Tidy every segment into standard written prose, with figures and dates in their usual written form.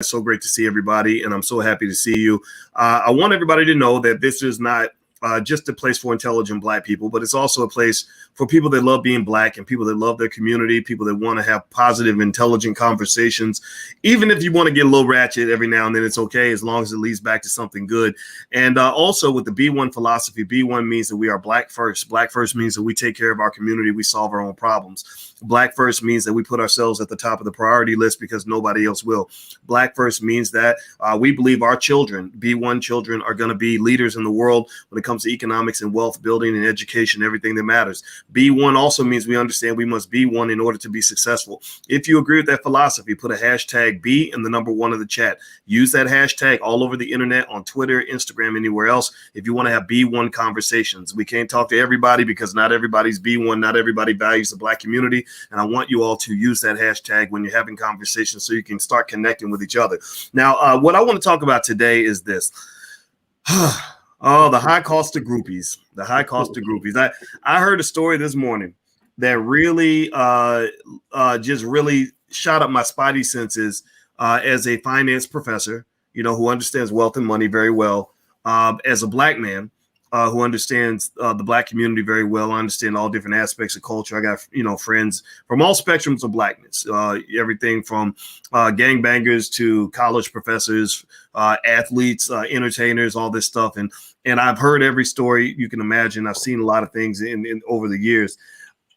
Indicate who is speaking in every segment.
Speaker 1: It's so great to see everybody, and I'm so happy to see you. I want everybody to know that this is not just a place for intelligent Black people, but it's also a place for people that love being Black and people that love their community, people that want to have positive, intelligent conversations. Even if you want to get a little ratchet every now and then, it's okay, as long as it leads back to something good. And also with the B1 philosophy, B1 means that we are Black first. Black first means that we take care of our community, we solve our own problems. Black first means that we put ourselves at the top of the priority list because nobody else will. Black first means that we believe our children, B1 children, are going to be leaders in the world when it comes to economics and wealth building and education, everything that matters. B1 also means we understand we must be one in order to be successful. If you agree with that philosophy, put a hashtag B and the number 1 in the chat. Use that hashtag all over the internet, on Twitter, Instagram, anywhere else, if you want to have B1 conversations. We can't talk to everybody because not everybody's B1, not everybody values the Black community. And I want you all to use that hashtag when you're having conversations so you can start connecting with each other. Now, what I want to talk about today is this. Oh, the high cost of groupies. The high cost of groupies. I heard a story this morning that really just really shot up my spidey senses as a finance professor, who understands wealth and money very well, as a Black man who understands the Black community very well. I understand all different aspects of culture. I got, friends from all spectrums of Blackness, everything from gangbangers to college professors, athletes, entertainers, all this stuff. And I've heard every story you can imagine. I've seen a lot of things in over the years.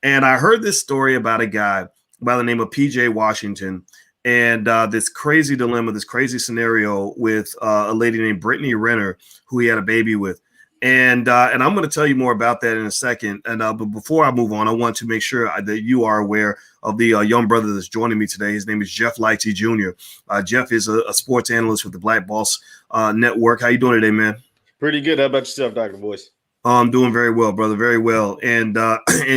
Speaker 1: And I heard this story about a guy by the name of PJ Washington and this crazy dilemma, this crazy scenario with a lady named Brittney Renner, who he had a baby with. And I'm going to tell you more about that in a second. And but before I move on, I want to make sure that you are aware of the young brother that's joining me today. His name is Jeff Lighty Jr. Jeff is a sports analyst with the Black Boss Network. How you doing today, man?
Speaker 2: Pretty good. How about yourself, Dr. Boyce?
Speaker 1: I'm doing very well, brother. Very well. And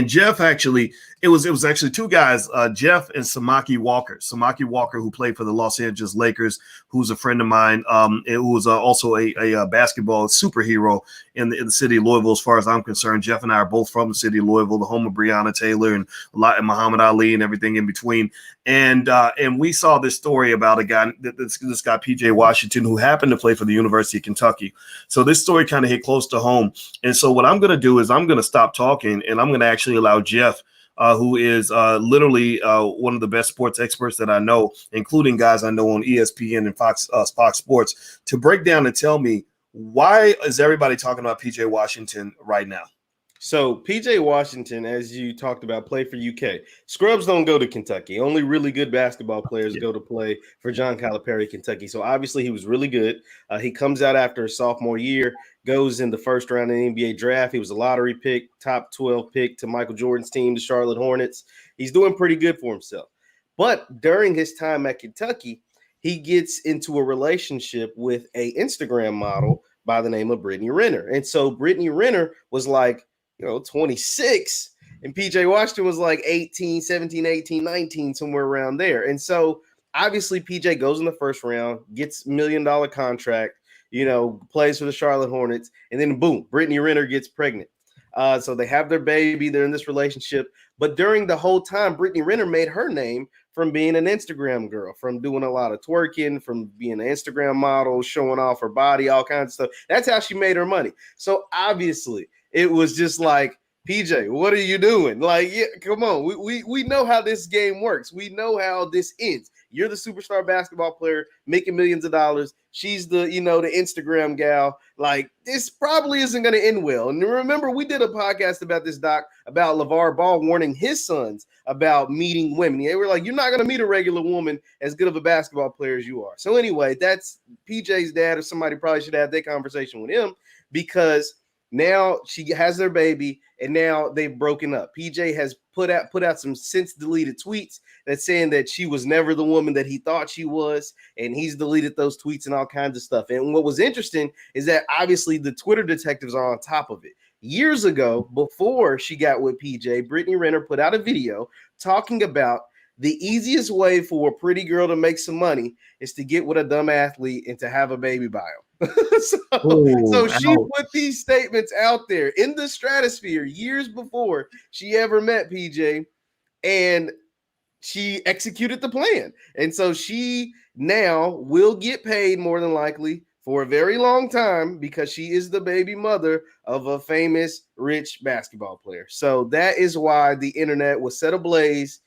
Speaker 1: Jeff, actually, it was actually two guys, Jeff and Samaki Walker. Samaki Walker, who played for the Los Angeles Lakers, who's a friend of mine, who was also a basketball superhero in the city of Louisville, as far as I'm concerned. Jeff and I are both from the city of Louisville, the home of Breonna Taylor and Muhammad Ali and everything in between. And we saw this story about a guy, this guy, PJ Washington, who happened to play for the University of Kentucky. So this story kind of hit close to home. And so what I'm going to do is I'm going to stop talking and I'm going to actually allow Jeff, who is literally one of the best sports experts that I know, including guys I know on ESPN and Fox Sports, to break down and tell me, why is everybody talking about PJ Washington right now?
Speaker 2: So PJ Washington, as you talked about, played for UK. Scrubs don't go to Kentucky. Only really good basketball players go to play for John Calipari, Kentucky. So obviously he was really good. He comes out after his sophomore year, goes in the first round of the NBA draft. He was a lottery pick, top 12 pick to Michael Jordan's team, the Charlotte Hornets. He's doing pretty good for himself. But during his time at Kentucky, he gets into a relationship with an Instagram model by the name of Brittney Renner. And so Brittney Renner was like, 26, and PJ Washington was like 18, 17, 18, 19, somewhere around there. And so obviously PJ goes in the first round, gets $1 million contract, plays for the Charlotte Hornets, and then boom, Brittney Renner gets pregnant. So they have their baby, they're in this relationship. But during the whole time, Brittney Renner made her name from being an Instagram girl, from doing a lot of twerking, from being an Instagram model, showing off her body, all kinds of stuff. That's how she made her money. So obviously it was just like, PJ, what are you doing? Like, yeah, come on. We know how this game works. We know how this ends. You're the superstar basketball player making millions of dollars. She's the, the Instagram gal. Like, this probably isn't going to end well. And remember, we did a podcast about this, Doc, about LeVar Ball warning his sons about meeting women. They were like, you're not going to meet a regular woman as good of a basketball player as you are. So anyway, that's PJ's dad, or somebody probably should have that conversation with him, because now she has their baby, and now they've broken up. PJ has put out some since deleted tweets that's saying that she was never the woman that he thought she was, and he's deleted those tweets and all kinds of stuff. And what was interesting is that obviously the Twitter detectives are on top of it. Years ago, before she got with PJ, Brittney Renner put out a video talking about the easiest way for a pretty girl to make some money is to get with a dumb athlete and to have a baby by him. so she put these statements out there in the stratosphere years before she ever met PJ, and she executed the plan. And so she now will get paid more than likely for a very long time because she is the baby mother of a famous rich basketball player. So that is why the internet was set ablaze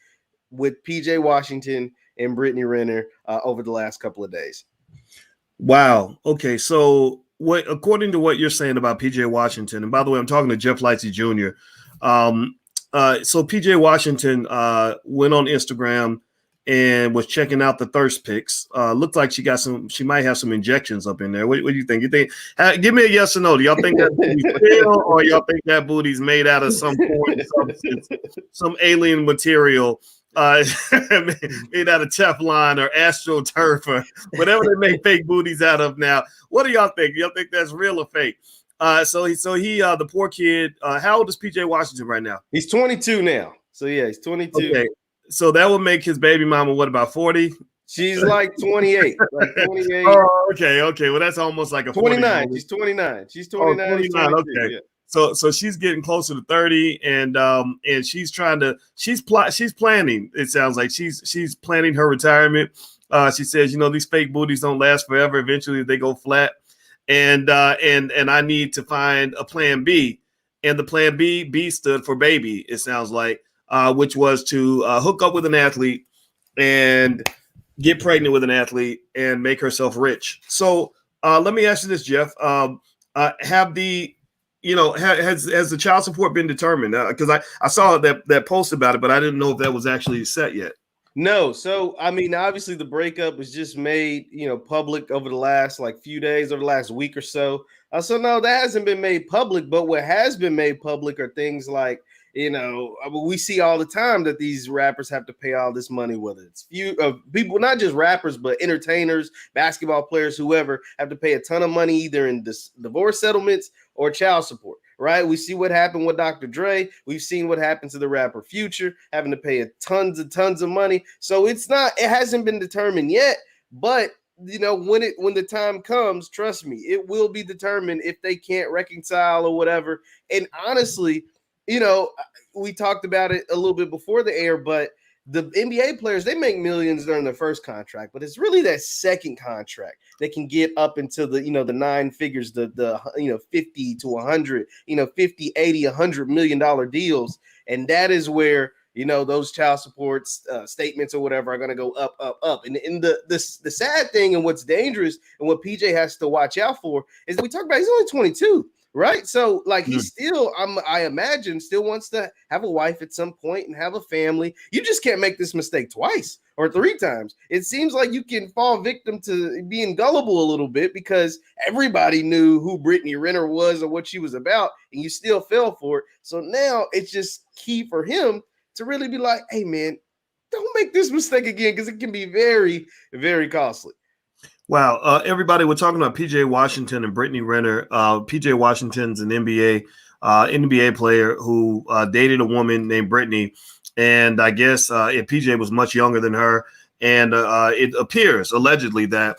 Speaker 2: with PJ Washington and Brittney Renner over the last couple of days.
Speaker 1: Wow. Okay. So according to what you're saying about PJ Washington, and by the way, I'm talking to Jeff Lightsey Jr. So PJ Washington went on Instagram and was checking out the thirst pics. Looked like she might have some injections up in there. What do you think? Give me a yes or no. Do y'all think that booty's real, or y'all think that booty's made out of some foreign substance, some alien material? Made out of Teflon or AstroTurf or whatever they make fake booties out of now. What do y'all think? Y'all think that's real or fake? So he, the poor kid. How old is PJ Washington right now?
Speaker 2: He's 22 now. So yeah, he's 22.
Speaker 1: Okay, so that would make his baby mama what, about 40?
Speaker 2: She's like 28. Like 28.
Speaker 1: Oh, okay. Well, that's almost like a
Speaker 2: 29. She's 29. She's 29.
Speaker 1: 29. Okay.
Speaker 2: Yeah.
Speaker 1: So she's getting closer to 30, and she's planning. It sounds like she's planning her retirement. She says, these fake booties don't last forever. Eventually, they go flat, and I need to find a plan B. And the plan B stood for baby. It sounds like, which was to hook up with an athlete and get pregnant with an athlete and make herself rich. So let me ask you this, Jeff. Has the child support been determined? Because I saw that post about it, but I didn't know if that was actually set yet.
Speaker 2: No. So, I mean, obviously the breakup was just made, public over the last few days, over the last week or so. So no, that hasn't been made public, but what has been made public are things like, we see all the time that these rappers have to pay all this money, whether it's people, not just rappers, but entertainers, basketball players, whoever, have to pay a ton of money either in divorce settlements or child support, right? We see what happened with Dr. Dre. We've seen what happened to the rapper Future, having to pay tons of money. So it hasn't been determined yet, but when the time comes, trust me, it will be determined if they can't reconcile or whatever. And honestly, we talked about it a little bit before the air, but the NBA players, they make millions during their first contract, but it's really that second contract that can get up into the nine figures, the 50 to 100, 50, 80, $100 million deals. And that is where, those child support statements or whatever are going to go up. And the sad thing and what's dangerous and what PJ has to watch out for is that we talk about he's only 22. Right. So he still, I imagine, still wants to have a wife at some point and have a family. You just can't make this mistake twice or three times. It seems like you can fall victim to being gullible a little bit because everybody knew who Brittney Renner was or what she was about, and you still fell for it. So now it's just key for him to really be like, hey, man, don't make this mistake again because it can be very, very costly.
Speaker 1: Wow. Everybody, we're talking about PJ Washington and Brittney Renner. PJ Washington's an NBA player who dated a woman named Brittney. And I guess PJ was much younger than her. And it appears allegedly that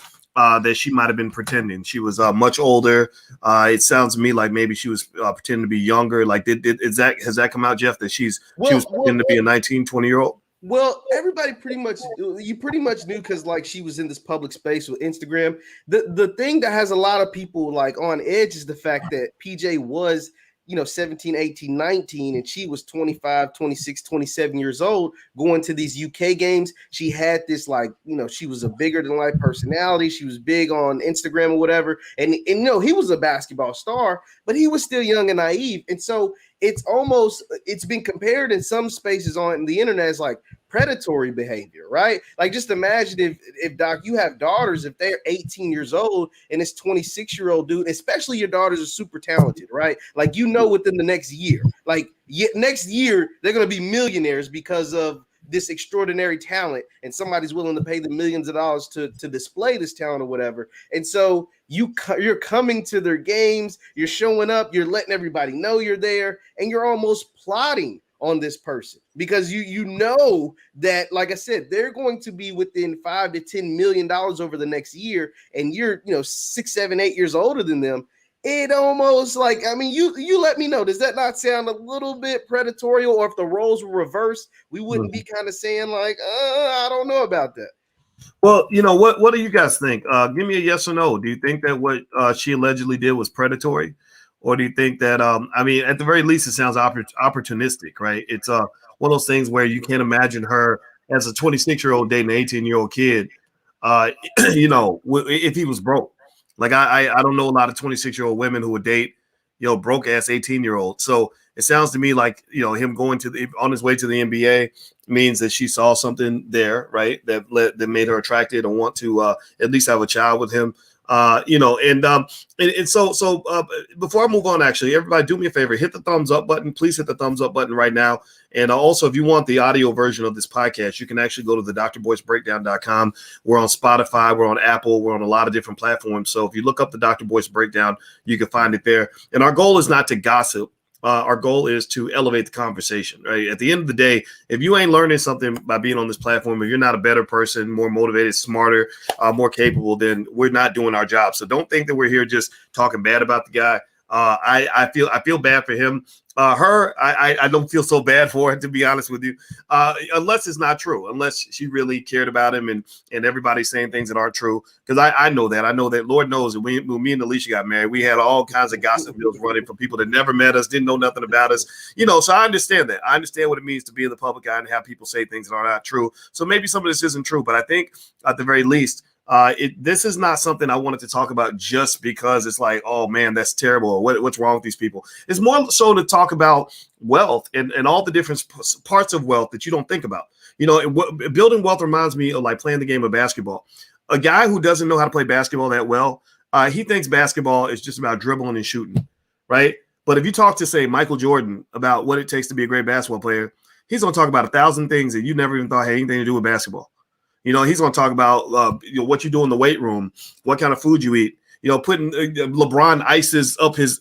Speaker 1: she might have been pretending. She was much older. It sounds to me like maybe she was pretending to be younger. Like, has that come out, Jeff, that she was pretending to be a 19, 20-year-old?
Speaker 2: Well, everybody pretty much knew because she was in this public space with Instagram. The thing that has a lot of people on edge is the fact that PJ was 17, 18, 19, and she was 25, 26, 27 years old going to these UK games. She had this she was a bigger than life personality. She was big on Instagram or whatever. And he was a basketball star, but he was still young and naive. And so it's been compared in some spaces on the internet as predatory behavior, right? Just imagine if Doc, you have daughters, if they're 18 years old and this 26-year-old dude, especially your daughters are super talented, right? Within the next year, next year, they're going to be millionaires because of this extraordinary talent, and somebody's willing to pay them millions of dollars to display this talent or whatever. And so you're coming to their games, you're showing up, you're letting everybody know you're there, and you're almost plotting on this person because you know that, like I said, they're going to be within $5 to $10 million over the next year, and you're 6, 7, 8 years older than them. it almost like, I mean, you let me know. Does that not sound a little bit predatory? Or if the roles were reversed, we wouldn't be kind of saying like, I don't know about that.
Speaker 1: Well, what do you guys think? Give me a yes or no. Do you think that what she allegedly did was predatory, or do you think that I mean, at the very least, it sounds opportunistic, right? It's one of those things where you can't imagine her as a 26-year-old dating an 18-year-old kid. If he was broke, like I don't know a lot of 26-year-old women who would date broke ass 18-year-old. So it sounds to me like him going on his way to the NBA means that she saw something there, right? That made her attracted and want to at least have a child with him. So before I move on, actually, everybody do me a favor, hit the thumbs up button. Please hit the thumbs up button right now. And also, if you want the audio version of this podcast, you can actually go to the drboycebreakdown.com. We're on Spotify, we're on Apple, we're on a lot of different platforms. So if you look up the Dr. Boyce Breakdown, you can find it there. And our goal is not to gossip. Our goal is to elevate the conversation, right? At the end of the day, if you ain't learning something by being on this platform, if you're not a better person, more motivated, smarter, more capable, then we're not doing our job. So don't think that we're here just talking bad about the guy. I feel bad for him. I don't feel so bad for her, to be honest with you, unless it's not true, unless she really cared about him and everybody's saying things that aren't true. Because I know that Lord knows that when me and Alicia got married, we had all kinds of gossip mills running from people that never met us, didn't know nothing about us, so I understand that. I understand what it means to be in the public eye and have people say things that are not true. So maybe some of this isn't true, but I think at the very least, this is not something I wanted to talk about just because it's like, oh man, that's terrible. What's wrong with these people? It's more so to talk about wealth and all the different parts of wealth that you don't think about. Building wealth reminds me of like playing the game of basketball. A guy who doesn't know how to play basketball that well, he thinks basketball is just about dribbling and shooting, right? But if you talk to, say, Michael Jordan about what it takes to be a great basketball player, he's going to talk about 1,000 things that you never even thought had anything to do with basketball. He's going to talk about what you do in the weight room, what kind of food you eat. Putting LeBron ices up his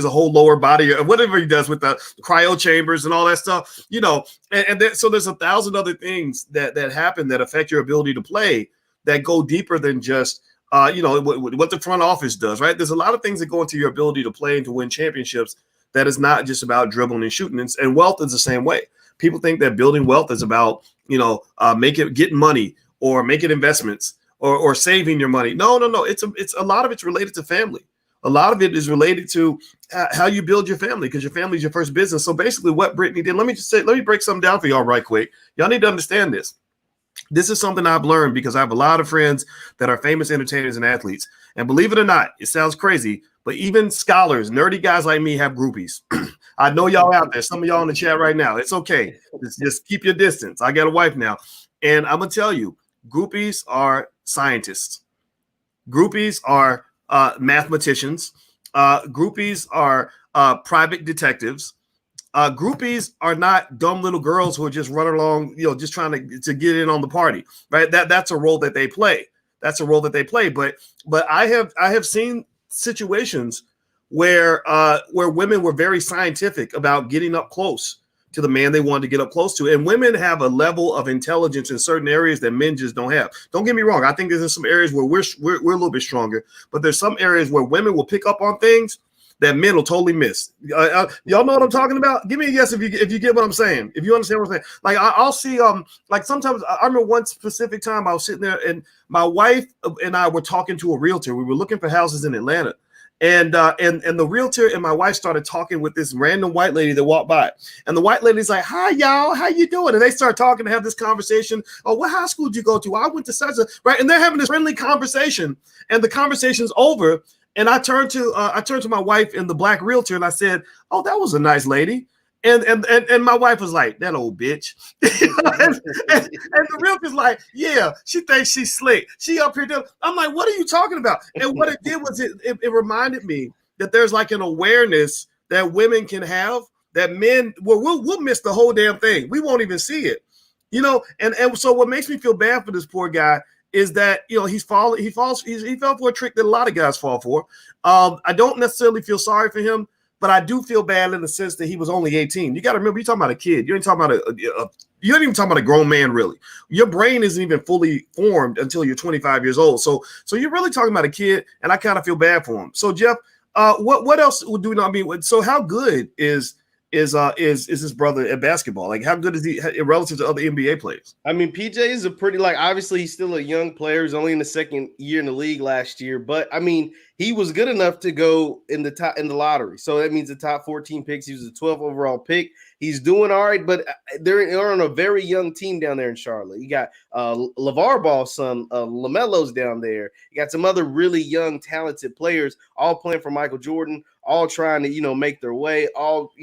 Speaker 1: whole lower body or whatever he does with the cryo chambers and all that stuff. So there's 1,000 other things that happen that affect your ability to play that go deeper than just what the front office does. Right? There's a lot of things that go into your ability to play and to win championships that is not just about dribbling and shooting. And wealth is the same way. People think that building wealth is about getting money or making investments or saving your money. No. It's a lot of it's related to family. A lot of it is related to how you build your family, because your family is your first business. So basically what Brittney did, let me break something down for y'all right quick. Y'all need to understand this. This is something I've learned because I have a lot of friends that are famous entertainers and athletes. And believe it or not, it sounds crazy, but even scholars, nerdy guys like me have groupies. I know y'all out there. Some of y'all in the chat right now. It's okay. Just keep your distance. I got a wife now. And I'm going to tell you, groupies are scientists. Groupies are mathematicians. Groupies are private detectives. Groupies are not dumb little girls who are just running along, just trying to get in on the party, right? That's a role that they play. But I have seen situations where women were very scientific about getting up close to the man they wanted to get up close to. And women have a level of intelligence in certain areas that men just don't have. Don't get me wrong. I think there's some areas where we're a little bit stronger, but there's some areas where women will pick up on things that men will totally miss. Y'all know what I'm talking about? Give me a yes if you get what I'm saying. If you understand what I'm saying. Like I'll see like sometimes I remember one specific time I was sitting there and my wife and I were talking to a realtor. We were looking for houses in Atlanta. And the realtor and my wife started talking with this random white lady that walked by. And the white lady's like, "Hi, y'all. How you doing?" And they start talking to have this conversation. "Oh, what high school did you go to?" "I went to such a," right? And they're having this friendly conversation. And the conversation's over. And I turned to my wife and the black realtor and I said, "Oh, that was a nice lady." And my wife was like, "That old bitch." and the realtor's like, "Yeah, she thinks she's slick. She up here doing." I'm like, "What are you talking about?" And what it did was it reminded me that there's like an awareness that women can have that men we'll miss the whole damn thing. We won't even see it. And so what makes me feel bad for this poor guy is that he fell for a trick that a lot of guys fall for. I don't necessarily feel sorry for him, but I do feel bad in the sense that he was only 18. You got to remember, you're talking about a kid. You ain't talking about you ain't even talking about a grown man, really. Your brain isn't even fully formed until you're 25 years old. So you're really talking about a kid, and I kind of feel bad for him. So Jeff, what else do we know? I mean, so how good is his brother at basketball? Like, how good is he relative to other NBA players?
Speaker 2: I mean, PJ is a pretty, like, obviously he's still a young player. He's only in the second year in the league last year, but I mean, he was good enough to go in the lottery. So that means the top 14 picks. He was a 12 overall pick. He's doing all right, but they're on a very young team down there in Charlotte. You got LeVar Ball's son, LaMelo's down there. You got some other really young, talented players, all playing for Michael Jordan, all trying to, make their way, all,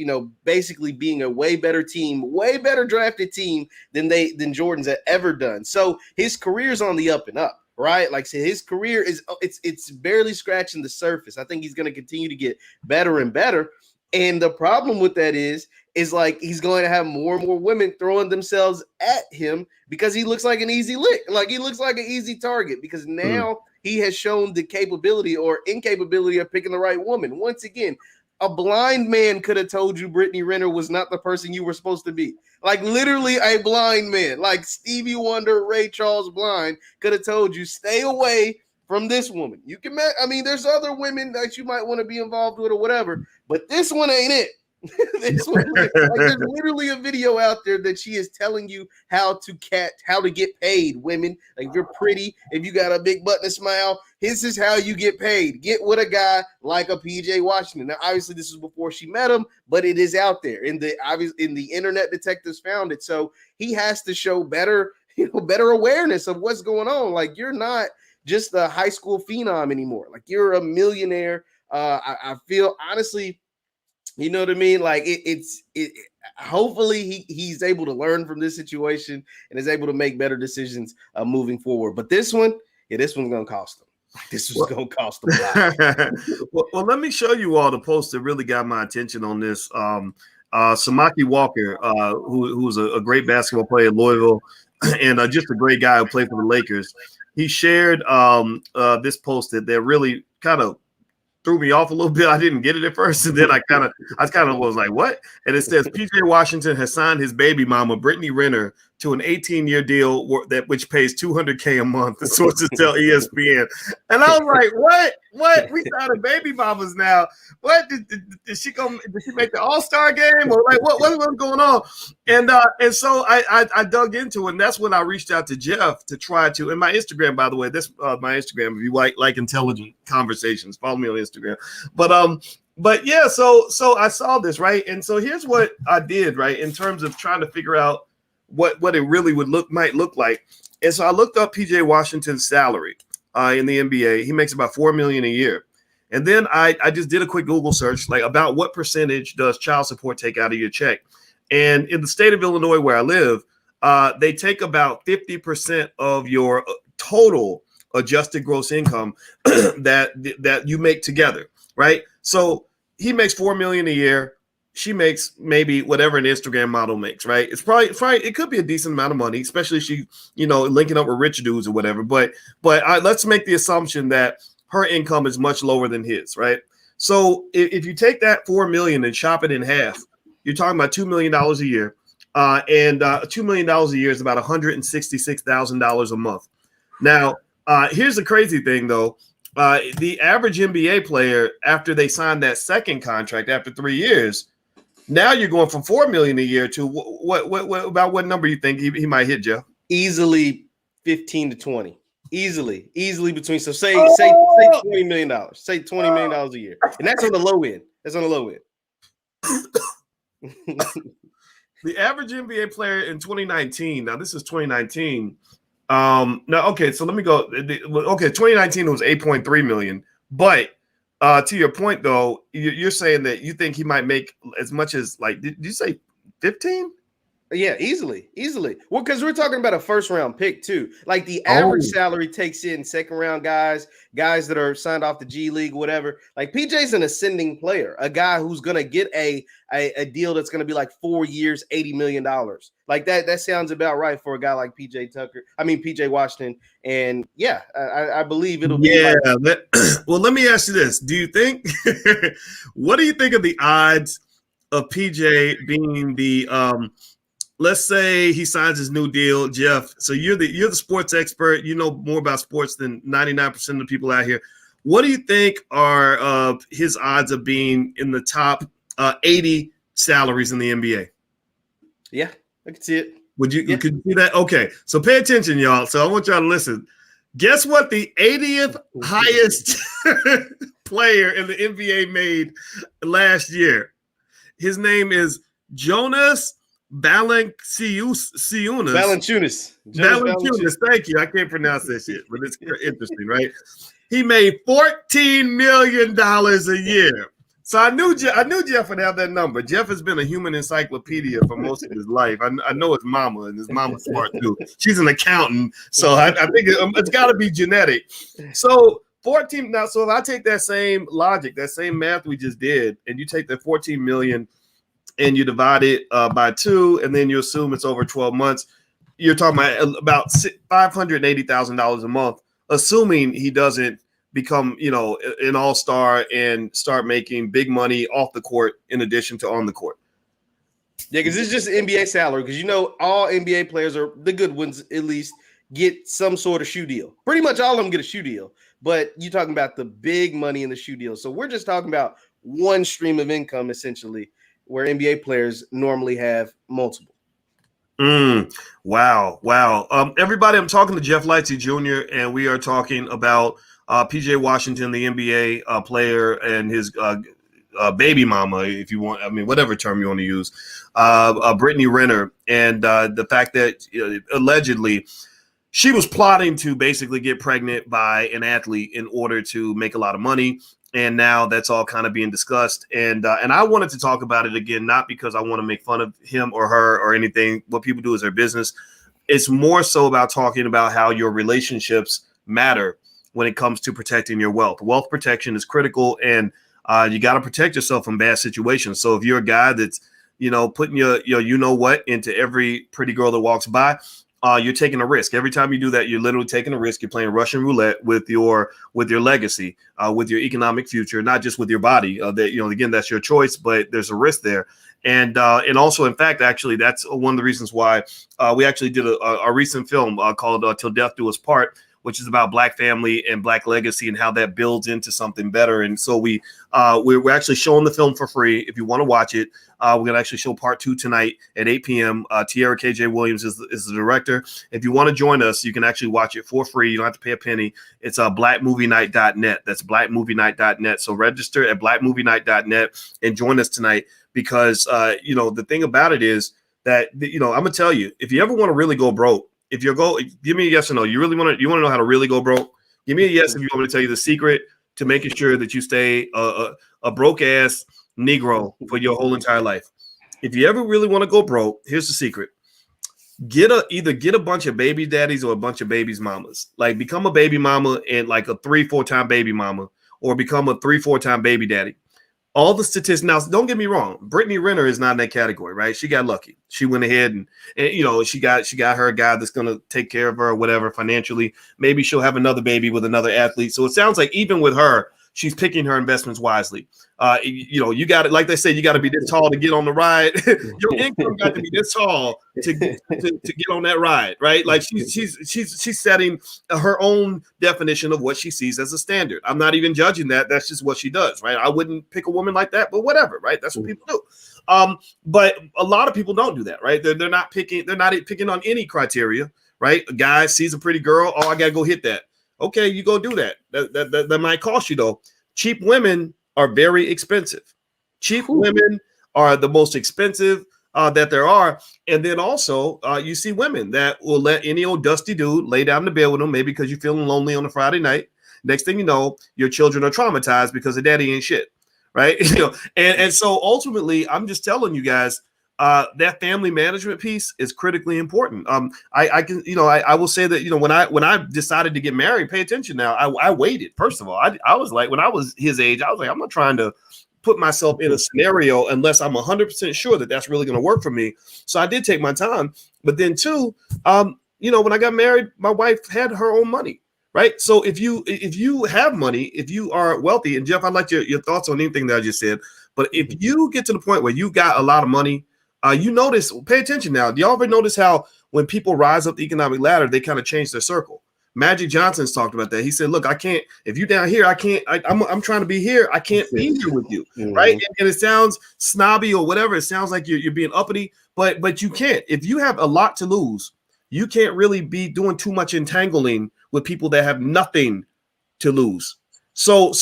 Speaker 2: basically being a way better team, way better drafted team than Jordan's had ever done. So his career's on the up and up. Right, like, so his career it's barely scratching the surface. I think he's going to continue to get better and better. And the problem with that is like he's going to have more and more women throwing themselves at him because he looks like an easy lick. Like, he looks like an easy target because now he has shown the capability or incapability of picking the right woman. Once again, a blind man could have told you Brittney Renner was not the person you were supposed to be. Like, literally a blind man, like Stevie Wonder, Ray Charles blind, could have told you, stay away from this woman. You can, there's other women that you might want to be involved with or whatever, but this one ain't it. This one, like, there's literally a video out there that she is telling you how to get paid, women. Like, if you're pretty, if you got a big butt and a smile, this is how you get paid. Get with a guy like a PJ Washington. Now, obviously, this is before she met him, but it is out there. In the internet detectives found it. So he has to show better awareness of what's going on. Like, you're not just a high school phenom anymore. Like, you're a millionaire. I feel, honestly, you know what I mean? Like, hopefully he's able to learn from this situation and is able to make better decisions moving forward. But this one's going to cost him. This was going to cost him a lot.
Speaker 1: well, let me show you all the post that really got my attention on this. Samaki Walker, who's a great basketball player at Louisville and just a great guy who played for the Lakers. He shared this post that really kind of threw me off a little bit. I didn't get it at first, and then I kind of was like, "What?" And it says PJ Washington has signed his baby mama Brittney Renner to an 18-year deal which pays $200K a month. The sources tell ESPN, and I was like, "What? What? We signing baby mamas now? What did she go? Did she make the All-Star game or like what's going on?" And so I dug into it, and that's when I reached out to Jeff to try to. And my Instagram, by the way, this my Instagram. If you like intelligent conversations, follow me on Instagram. But yeah, so I saw this, right, and so here's what I did, right, in terms of trying to figure out what it really might look like. And so I looked up PJ Washington's salary in the NBA. He makes about $4 million a year. And then I just did a quick Google search, like, about what percentage does child support take out of your check? And in the state of Illinois where I live, they take about 50% of your total adjusted gross income that you make together, right? So he makes $4 million a year. She makes maybe whatever an Instagram model makes, right? It's probably it could be a decent amount of money, especially if she, linking up with rich dudes or whatever. But let's make the assumption that her income is much lower than his, right? So if you take that $4 million and chop it in half, you're talking about $2 million a year, and $2 million a year is about $166,000 a month. Now, here's the crazy thing, though. The average NBA player, after they sign that second contract after 3 years, now you're going from $4 million a year to what number you think he might hit, Jeff?
Speaker 2: Easily 15 to 20. Easily between. So say $20 million. Say $20 million a year, and that's on the low end. That's on the low end.
Speaker 1: The average NBA player in 2019. Now this is 2019. No, okay. So let me go. Okay, 2019 was 8.3 million. But to your point, though, you're saying that you think he might make as much as, like, did you say 15?
Speaker 2: Yeah, easily. Well, because we're talking about a first round pick too. Like, the average salary takes in second round guys that are signed off the G League, whatever. Like, PJ's an ascending player, a guy who's gonna get a deal that's gonna be like 4 years, $80 million. Like that sounds about right for a guy like PJ Washington. And yeah, I believe it'll be.
Speaker 1: Yeah. Well, let me ask you this: do you think? What do you think of the odds of PJ being the let's say he signs his new deal, Jeff. So you're the sports expert. You know more about sports than 99% of the people out here. What do you think are his odds of being in the top 80 salaries in the NBA?
Speaker 2: Yeah, I can see it.
Speaker 1: Could you see that? Okay, so pay attention, y'all. So I want y'all to listen. Guess what the 80th highest player in the NBA made last year? His name is Jonas Valanciunas. Valanciunas. Thank you. I can't pronounce that shit, but it's interesting, right? He made $14 million a year. So I knew Jeff would have that number. Jeff has been a human encyclopedia for most of his life. I know his mama, and his mama's smart too. She's an accountant, so I think it's got to be genetic. So 14. Now, so if I take that same logic, that same math we just did, and you take that 14 million and you divide it by 2, and then you assume it's over 12 months, you're talking about $580,000 a month, assuming he doesn't become, an all-star and start making big money off the court in addition to on the court.
Speaker 2: Yeah, because it's just NBA salary. Because all NBA players, are the good ones, at least get some sort of shoe deal. Pretty much all of them get a shoe deal. But you're talking about the big money in the shoe deal. So we're just talking about one stream of income, essentially, where NBA players normally have multiple.
Speaker 1: Wow. Everybody, I'm talking to Jeff Lightsey Jr., and we are talking about PJ Washington, the NBA player, and his baby mama, if you want, whatever term you want to use, Brittney Renner, and the fact that allegedly she was plotting to basically get pregnant by an athlete in order to make a lot of money. And now that's all kind of being discussed. And I wanted to talk about it again, not because I want to make fun of him or her or anything. What people do is their business. It's more so about talking about how your relationships matter when it comes to protecting your wealth. Wealth protection is critical, and you got to protect yourself from bad situations. So if you're a guy that's, putting your what into every pretty girl that walks by, you're taking a risk. Every time you do that, you're literally taking a risk. You're playing Russian roulette with your legacy, with your economic future, not just with your body. Again, that's your choice, but there's a risk there. And also, in fact, actually, that's one of the reasons why we actually did a recent film called Till Death Do Us Part, which is about Black family and Black legacy and how that builds into something better. And so we're actually showing the film for free. If you want to watch it, we're going to actually show part 2 tonight at 8 p.m. Tierra KJ Williams is the director. If you want to join us, you can actually watch it for free. You don't have to pay a penny. It's blackmovienight.net. That's blackmovienight.net. So register at blackmovienight.net and join us tonight, because, the thing about it is that, I'm going to tell you, if you ever want to really go broke, give me a yes or no. You want to know how to really go broke? Give me a yes if you want me to tell you the secret to making sure that you stay a broke ass Negro for your whole entire life. If you ever really want to go broke, here's the secret. Either get a bunch of baby daddies or a bunch of babies mamas. Like, become a baby mama and like a 3-4 time baby mama, or become a 3-4 time baby daddy. All the statistics. Now, don't get me wrong. Brittney Renner is not in that category, right? She got lucky. She went ahead and she got her guy that's going to take care of her or whatever financially. Maybe she'll have another baby with another athlete. So it sounds like even with her, she's picking her investments wisely. You got it. Like they say, you got to be this tall to get on the ride. Your income got to be this tall to get on that ride, right? Like she's setting her own definition of what she sees as a standard. I'm not even judging that. That's just what she does, right? I wouldn't pick a woman like that, but whatever, right? That's what people do. But a lot of people don't do that, right? They're not picking on any criteria, right? A guy sees a pretty girl. Oh, I got to go hit that. Okay, you go do that. That might cost you, though. Cheap women are very expensive. Cheap women are the most expensive that there are. And then also you see women that will let any old dusty dude lay down in the bed with them, maybe because you're feeling lonely on a Friday night. Next thing you know, your children are traumatized because the daddy ain't shit, right? And so ultimately, I'm just telling you guys, that family management piece is critically important. I will say that, when I decided to get married, pay attention now. I waited. First of all, I was like, when I was his age, I was like, I'm not trying to put myself in a scenario unless I'm 100% sure that that's really going to work for me. So I did take my time. But then too, when I got married, my wife had her own money. Right. So if you have money, if you are wealthy, and Jeff, I'd like your thoughts on anything that I just said. But if you get to the point where you got a lot of money, you notice, pay attention now. Do y'all ever notice how when people rise up the economic ladder, they kind of change their circle, Magic Johnson's talked about that. He said, look, I can't, if you down here, I can't, I'm trying to be here. I can't be here with you. Right. And it sounds snobby or whatever. It sounds like you're being uppity, but you can't. If you have a lot to lose, you can't really be doing too much entangling with people that have nothing to lose. So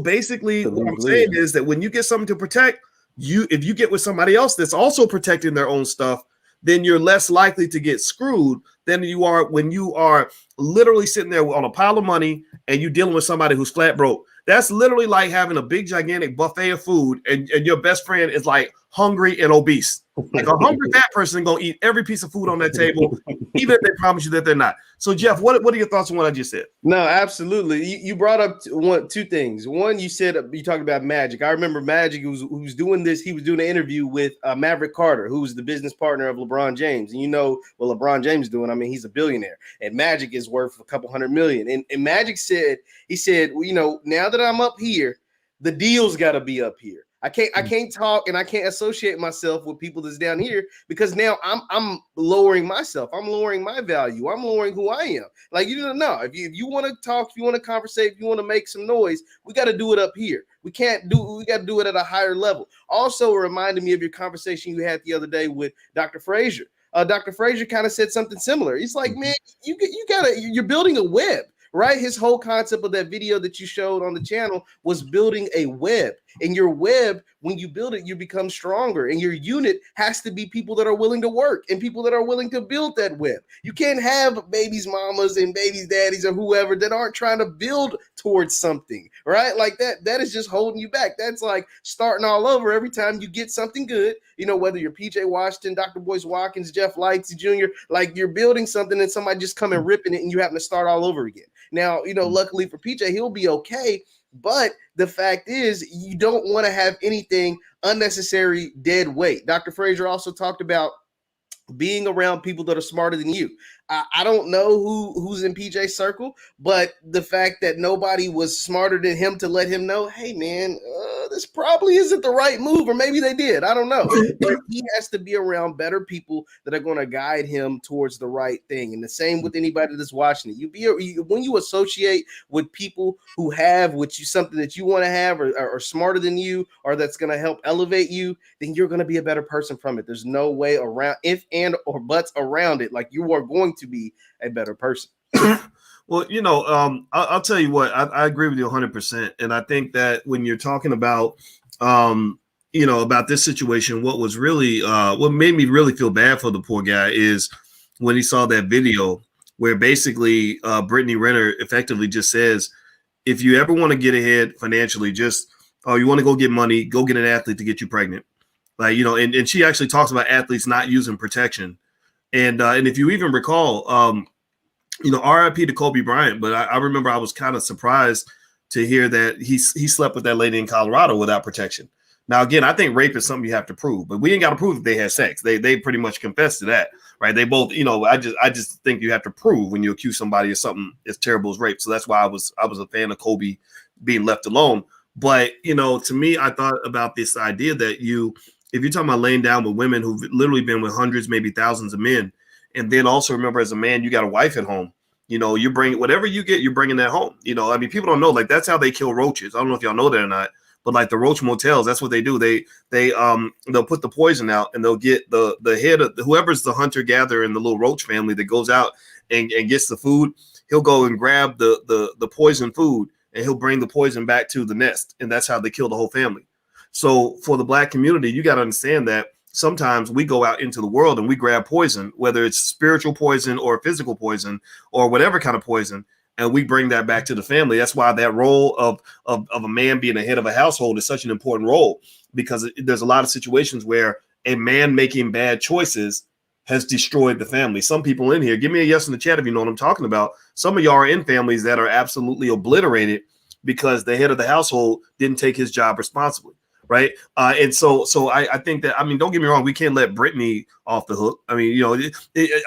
Speaker 1: basically what I'm saying is that when you get something to protect, if you get with somebody else that's also protecting their own stuff, then you're less likely to get screwed than you are when you are literally sitting there on a pile of money and you're dealing with somebody who's flat broke. That's literally like having a big, gigantic buffet of food and your best friend is like hungry and obese. Like a hungry fat person gonna eat every piece of food on that table, even if they promise you that they're not. So, Jeff, what are your thoughts on what I just said?
Speaker 2: No, absolutely. You brought up two things. One, you said you talked about Magic. I remember Magic who's doing this. He was doing an interview with Maverick Carter, who's the business partner of LeBron James. And you know what LeBron James is doing. I mean, he's a billionaire, and Magic is worth a couple $100 million. And Magic said, well, you know, now that I'm up here, the deal's got to be up here. I can't talk and I can't associate myself with people that's down here because now I'm lowering myself. I'm lowering my value. I'm lowering who I am. Like, you don't know. If you want to talk, if you want to conversate, if you want to make some noise, we got to do it up here. We got to do it at a higher level. Also, it reminded me of your conversation you had the other day with Dr. Frazier. Dr. Frazier kind of said something similar. He's like, man, you're building a web. Right? His whole concept of that video that you showed on the channel was building a web. And your web, when you build it, you become stronger. And your unit has to be people that are willing to work and people that are willing to build that web. You can't have babies, mamas, and babies, daddies, or whoever that aren't trying to build towards something, right? Like that is just holding you back. That's like starting all over every time you get something good. You know, whether you're PJ Washington, Dr. Boyce Watkins, Jeff Lights Jr., like you're building something and somebody just come and ripping it and you happen to start all over again. Now, you know, luckily for PJ, he'll be okay. But the fact is, you don't want to have anything unnecessary dead weight. Dr. Frazier also talked about being around people that are smarter than you. I don't know who's in PJ's circle, but the fact that nobody was smarter than him to let him know, hey, man, this probably isn't the right move, or maybe they did. I don't know. But he has to be around better people that are going to guide him towards the right thing. And the same with anybody that's watching it. When you associate with people who have something that you want to have or are smarter than you or that's going to help elevate you, then you're going to be a better person from it. There's no way around if and or buts around it. Like, you are going to be a better person.
Speaker 1: Well, you know, I'll tell you what, I agree with you 100%. And I think that when you're talking about, you know, about this situation, what was really, what made me really feel bad for the poor guy is when he saw that video where basically Brittney Renner effectively just says, if you ever want to get ahead financially, just, you want to go get money, go get an athlete to get you pregnant. Like, you know, and she actually talks about athletes not using protection. And if you even recall, you know, RIP to Kobe Bryant, but I remember I was kind of surprised to hear that he slept with that lady in Colorado without protection. Now, again, I think rape is something you have to prove, but we ain't got to prove that they had sex. They pretty much confessed to that, right? They both, you know, I just think you have to prove when you accuse somebody of something as terrible as rape. So that's why I was a fan of Kobe being left alone. But, you know, to me, I thought about this idea that if you're talking about laying down with women who've literally been with hundreds, maybe thousands of men, and then also remember, as a man, you got a wife at home. You know, you bring whatever you get, you're bringing that home. You know, I mean, people don't know, like, that's how they kill roaches. I don't know if y'all know that or not, but like the roach motels, that's what they do. They'll put the poison out and they'll get the head of whoever's the hunter gatherer in the little roach family that goes out and gets the food. He'll go and grab the poison food and he'll bring the poison back to the nest. And that's how they kill the whole family. So for the Black community, you got to understand that sometimes we go out into the world and we grab poison, whether it's spiritual poison or physical poison or whatever kind of poison, and we bring that back to the family. That's why that role of a man being the head of a household is such an important role, because there's a lot of situations where a man making bad choices has destroyed the family. Some people in here, give me a yes in the chat if you know what I'm talking about. Some of y'all are in families that are absolutely obliterated because the head of the household didn't take his job responsibly. Right. And so I think that, I mean, don't get me wrong, we can't let Brittney off the hook. I mean, you know,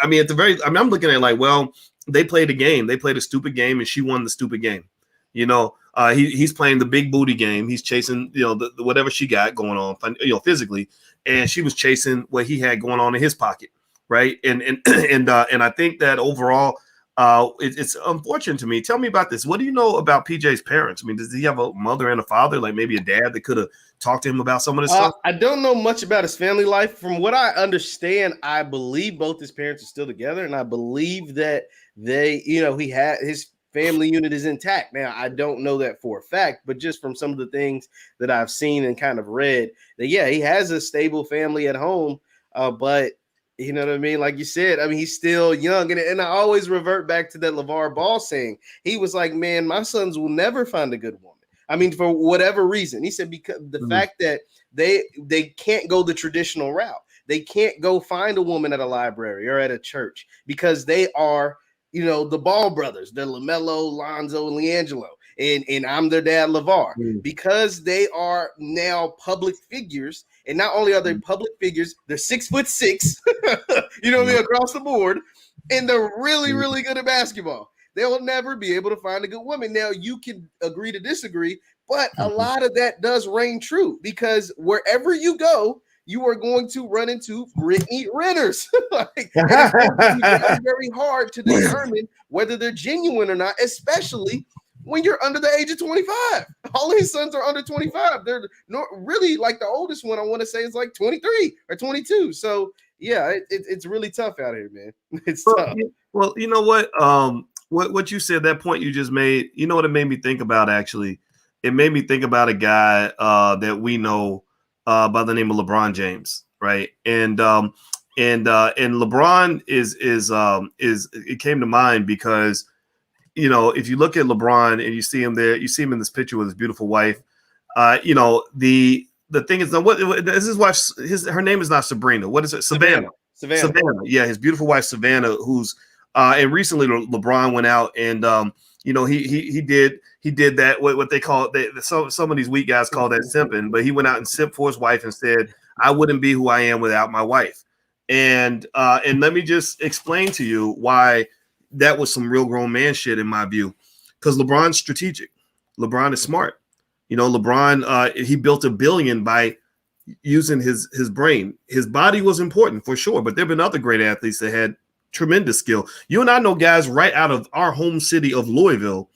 Speaker 1: I'm looking at it like, well, they played a game. They played a stupid game and she won the stupid game. You know, he's playing the big booty game. He's chasing, you know, the whatever she got going on, you know, physically. And she was chasing what he had going on in his pocket. Right. And I think that overall, It's unfortunate to me. Tell me about this. What do you know about PJ's parents? I mean, does he have a mother and a father, like maybe a dad that could have talked to him about some of this stuff?
Speaker 2: I don't know much about his family life. From what I understand, I believe both his parents are still together, and I believe that he had his family unit is intact. Now, I don't know that for a fact, but just from some of the things that I've seen and kind of read, that he has a stable family at home. But you know what I mean? Like you said, I mean, he's still young. And I always revert back to that LeVar Ball saying. He was like, man, my sons will never find a good woman. I mean, for whatever reason. He said because the fact that they can't go the traditional route. They can't go find a woman at a library or at a church because they are, the Ball brothers. They're LaMelo, Lonzo, and LiAngelo. And I'm their dad, LeVar. Because they are now public figures. And not only are they public figures, they're 6'6", you know what I mean, across the board. And they're really, really good at basketball. They'll never be able to find a good woman. Now, you can agree to disagree, but a lot of that does reign true because wherever you go, you are going to run into Brittney Renners. It's going to be very, very hard to determine whether they're genuine or not, especially when you're under the age of 25. All his sons are under 25. They're not really like the oldest one, I want to say, is like 23 or 22. So, yeah, it's really tough out here, man. It's tough.
Speaker 1: Well, you know what? What you said, that point you just made, you know what it made me think about, actually? It made me think about a guy that we know by the name of LeBron James, right? And LeBron is it came to mind because if you look at LeBron and you see him there, you see him in this picture with his beautiful wife. The thing is, what is his wife? Her name is not Sabrina. What is it? Savannah. Yeah, his beautiful wife Savannah, who's and recently LeBron went out and he did that what they call some of these weak guys call that simping, but he went out and simped for his wife and said, I wouldn't be who I am without my wife. And let me just explain to you why that was some real grown man shit in my view, because LeBron's strategic. LeBron is smart. LeBron, he built $1 billion by using his brain. His body was important for sure, but there have been other great athletes that had tremendous skill. You and I know guys right out of our home city of Louisville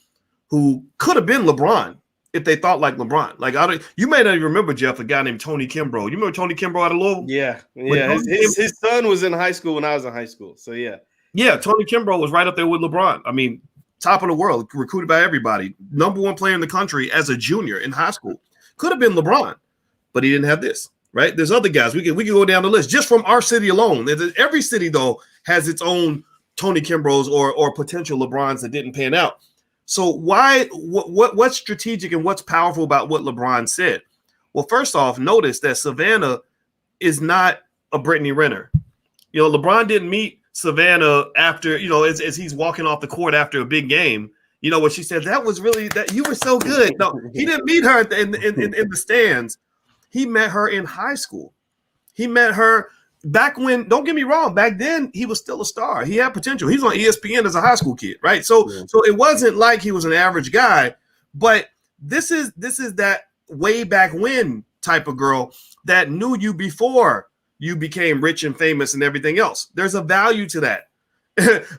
Speaker 1: who could have been LeBron if they thought like LeBron. Like you may not even remember, Jeff, a guy named Tony Kimbrough. You remember Tony Kimbrough out of Louisville?
Speaker 2: Yeah. His son was in high school when I was in high school. So yeah.
Speaker 1: Yeah, Tony Kimbrough was right up there with LeBron. I mean, top of the world, recruited by everybody. Number 1 player in the country as a junior in high school. Could have been LeBron, but he didn't have this, right? There's other guys. We can go down the list just from our city alone. Every city, though, has its own Tony Kimbroughs or potential LeBrons that didn't pan out. So what's strategic and what's powerful about what LeBron said? Well, first off, notice that Savannah is not a Brittney Renner. LeBron didn't meet Savannah after, as he's walking off the court after a big game, what she said, that was really that you were so good. No, he didn't meet her in the stands. He met her in high school. He met her back when, don't get me wrong, back then he was still a star. He had potential. He's on ESPN as a high school kid, right? So it wasn't like he was an average guy, but this is that way back when type of girl that knew you before you became rich and famous and everything else. There's a value to that.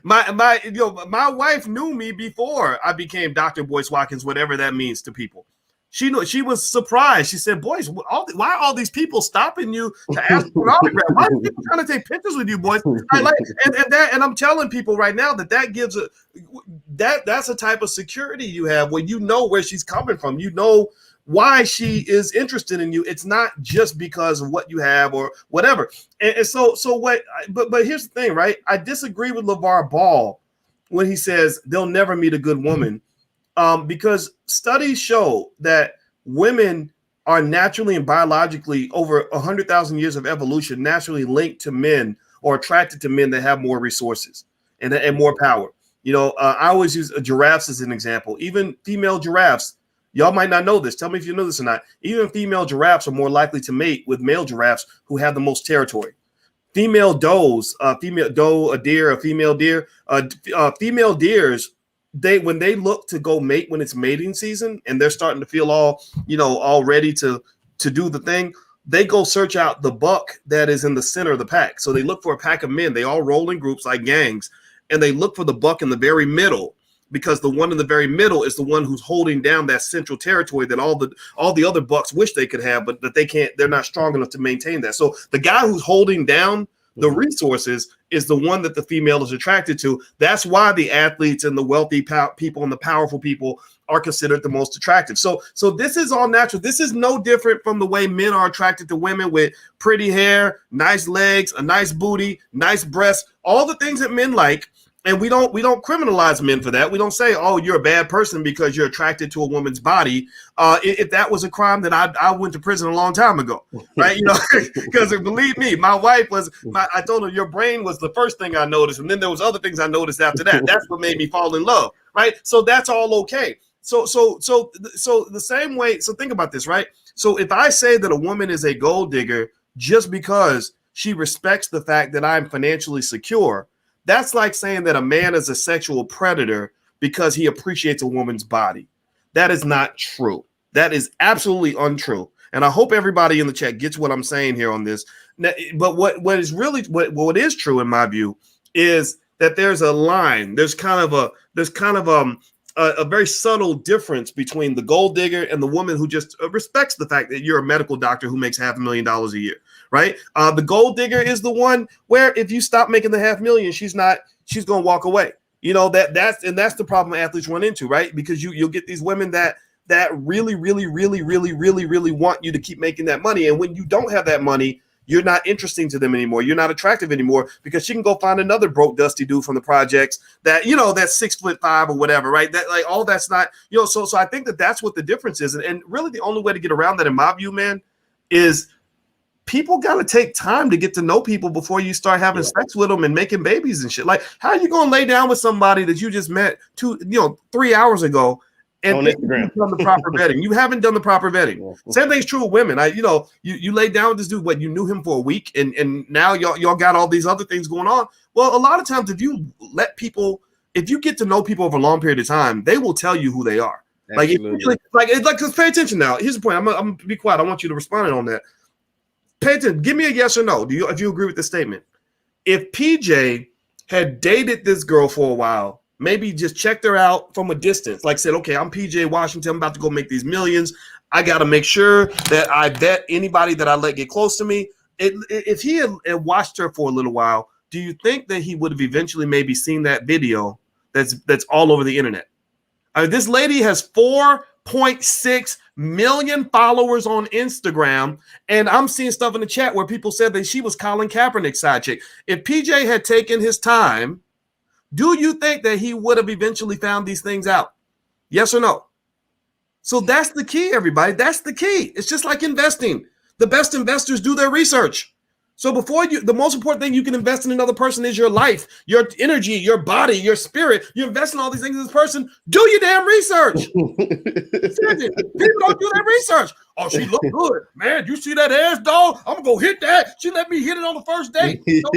Speaker 1: My wife knew me before I became Dr. Boyce Watkins, whatever that means to people. She was surprised. She said, "Boyce, why are all these people stopping you to ask for an autograph? Why are people trying to take pictures with you, Boyce?" And I'm telling people right now that gives that's a type of security you have when you know where she's coming from. You know why she is interested in you. It's not just because of what you have or whatever. And so what? But here's the thing, right? I disagree with LeVar Ball when he says they'll never meet a good woman, because studies show that women are naturally and biologically over 100,000 years of evolution naturally linked to men or attracted to men that have more resources and more power. I always use giraffes as an example. Even female giraffes. Y'all might not know this. Tell me if you know this or not. Even female giraffes are more likely to mate with male giraffes who have the most territory. Female does, a deer, a female deer, female deers, when they look to go mate when it's mating season and they're starting to feel all ready to do the thing, they go search out the buck that is in the center of the pack. So they look for a pack of men. They all roll in groups like gangs. and they look for the buck in the very middle, because the one in the very middle is the one who's holding down that central territory that all the other bucks wish they could have, but that they can't. They're not strong enough to maintain that. So the guy who's holding down the resources is the one that the female is attracted to. That's why the athletes and the wealthy people and the powerful people are considered the most attractive. So this is all natural. This is no different from the way men are attracted to women with pretty hair, nice legs, a nice booty, nice breasts, all the things that men like. And we don't criminalize men for that. We don't say, oh, you're a bad person because you're attracted to a woman's body. If that was a crime, then I went to prison a long time ago, right? You know, because believe me, my wife I told her your brain was the first thing I noticed, and then there was other things I noticed after that. That's what made me fall in love, right? So that's all okay. So the same way. So think about this, right? So if I say that a woman is a gold digger just because she respects the fact that I'm financially secure, that's like saying that a man is a sexual predator because he appreciates a woman's body. That is not true. That is absolutely untrue. And I hope everybody in the chat gets what I'm saying here on this. But what is true in my view is that there's a line. There's kind of a very subtle difference between the gold digger and the woman who just respects the fact that you're a medical doctor who makes $500,000 a year, right? The gold digger is the one where if you stop making the $500,000, she's going to walk away. You know, that's the problem athletes run into, right? Because you'll get these women that really want you to keep making that money. And when you don't have that money, you're not interesting to them anymore. You're not attractive anymore because she can go find another broke, dusty dude from the projects that, you know, that's 6'5" or whatever, right? That like all that's not, you know, so I think that's what the difference is. And really the only way to get around that in my view, man, is people got to take time to get to know people before you start having sex with them and making babies and shit. Like, how are you going to lay down with somebody that you just met 3 hours ago? And
Speaker 2: on Instagram.
Speaker 1: Done the proper vetting. You haven't done the proper vetting. Same thing's true with women. You laid down with this dude. What, you knew him for a week, and now y'all got all these other things going on. Well, a lot of times, if you get to know people over a long period of time, they will tell you who they are. Absolutely. Just pay attention now. Here's the point. I'm gonna be quiet. I want you to respond on that. Pay attention. Give me a yes or no. If you agree with the statement? If PJ had dated this girl for a while, maybe just checked her out from a distance, like said, okay, I'm PJ Washington. I'm about to go make these millions. I got to make sure that I vet anybody that I let get close to me. If he had watched her for a little while, do you think that he would have eventually maybe seen that video that's all over the internet? This lady has 4.6 million followers on Instagram, and I'm seeing stuff in the chat where people said that she was Colin Kaepernick's side chick. If PJ had taken his time, do you think that he would have eventually found these things out? Yes or no? So that's the key, everybody. That's the key. It's just like investing. The best investors do their research. So the most important thing you can invest in another person is your life, your energy, your body, your spirit. You invest in all these things in this person. Do your damn research. Seriously, people don't do their research. Oh, she look good. Man, you see that ass, dog? I'm going to go hit that. She let me hit it on the first date. No,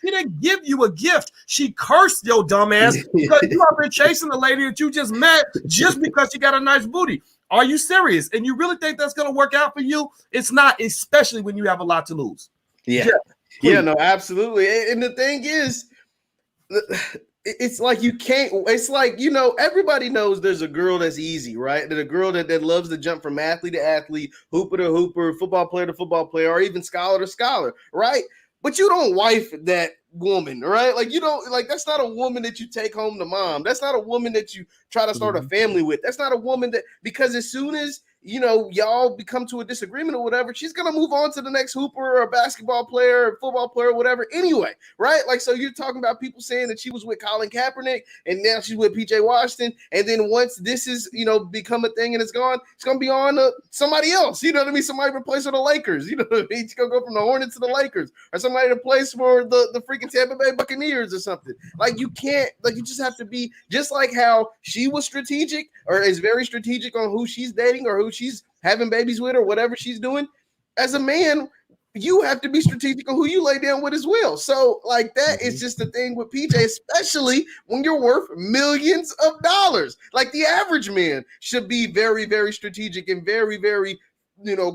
Speaker 1: she didn't give you a gift. She cursed your dumb ass because you have been chasing the lady that you just met just because she got a nice booty. Are you serious? And you really think that's going to work out for you? It's not, especially when you have a lot to lose.
Speaker 2: Yeah, no, absolutely. And the thing is, it's like you can't, it's like, everybody knows there's a girl that's easy, right? There's a girl that loves to jump from athlete to athlete, hooper to hooper, football player to football player, or even scholar to scholar, right? But you don't wife that woman, right? Like, you don't, like, that's not a woman that you take home to mom. That's not a woman that you try to start a family with. That's not a woman because as soon as, y'all become to a disagreement or whatever, she's going to move on to the next hooper or basketball player or football player or whatever anyway, right? Like, so you're talking about people saying that she was with Colin Kaepernick and now she's with PJ Washington. And then once this is, become a thing and it's gone, it's going to be on somebody else. You know what I mean? Somebody replace her the Lakers. You know what I mean? She's going to go from the Hornets to the Lakers, or somebody to place for the freaking Tampa Bay Buccaneers or something. Like, you can't, like, you just have to be just like how she was strategic or is very strategic on who she's dating or who she's having babies with or whatever she's doing. As a man, you have to be strategic on who you lay down with as well. So like that is just the thing with PJ, especially when you're worth millions of dollars. Like the average man should be very, very strategic and very, very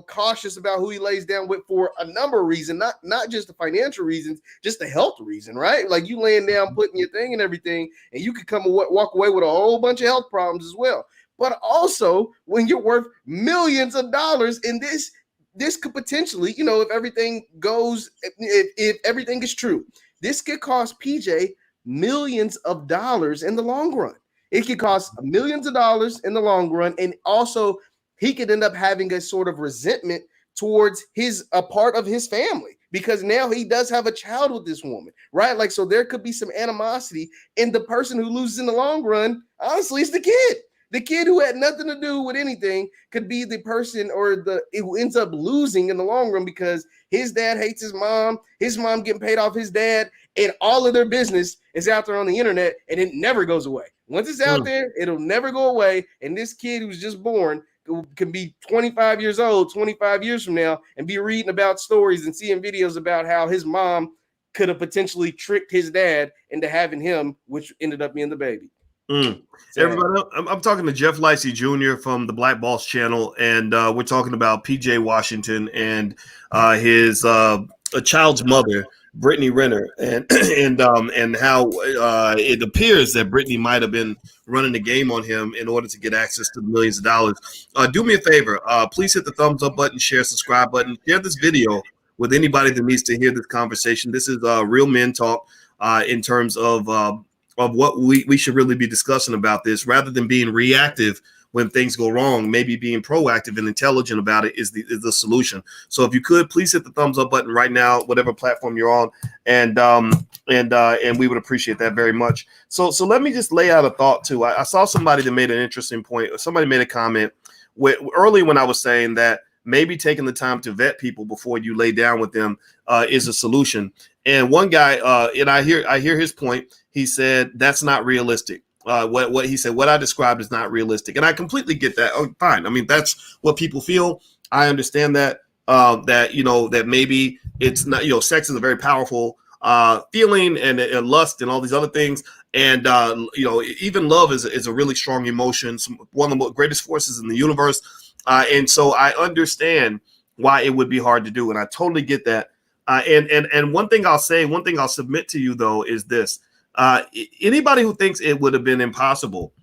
Speaker 3: cautious about who he lays down with for a number of reasons, not just the financial reasons, just the health reason, right? Like you laying down, putting your thing and everything, and you could come and walk away with a whole bunch of health problems as well. But also, when you're worth millions of dollars, and this could potentially, if everything goes, if everything is true, this could cost PJ millions of dollars in the long run. It could cost millions of dollars in the long run, and also he could end up having a sort of resentment towards a part of his family, because now he does have a child with this woman, right? Like, so there could be some animosity, and the person who loses in the long run, honestly, is the kid. The kid who had nothing to do with anything could be the person who ends up losing in the long run, because his dad hates his mom getting paid off his dad, and all of their business is out there on the internet, and it never goes away. Once it's out there, it'll never go away. And this kid who's just born can be 25 years old, 25 years from now, and be reading about stories and seeing videos about how his mom could have potentially tricked his dad into having him, which ended up being the baby.
Speaker 1: Everybody, I'm talking to Jeff Licey Jr. from the Black Boss channel, and we're talking about PJ Washington and his a child's mother, Brittney Renner, and how it appears that Brittney might have been running the game on him in order to get access to the millions of dollars. Do me a favor, please hit the thumbs up button, share, subscribe button, share this video with anybody that needs to hear this conversation. This is real men talk in terms of what we should really be discussing about this, rather than being reactive when things go wrong. Maybe being proactive and intelligent about it is the solution. So if you could, please hit the thumbs up button right now, whatever platform you're on, and we would appreciate that very much. So let me just lay out a thought too. I saw somebody that made an interesting point. Somebody made a comment early when I was saying that maybe taking the time to vet people before you lay down with them is a solution. And one guy, and I hear his point. He said that's not realistic. What he said, what I described is not realistic, and I completely get that. Oh, fine. I mean, that's what people feel. I understand that. That maybe it's not. Sex is a very powerful feeling, and lust, and all these other things. And even love is a really strong emotion. One of the greatest forces in the universe. And so I understand why it would be hard to do, and I totally get that. And one thing I'll submit to you though is this: anybody who thinks it would have been impossible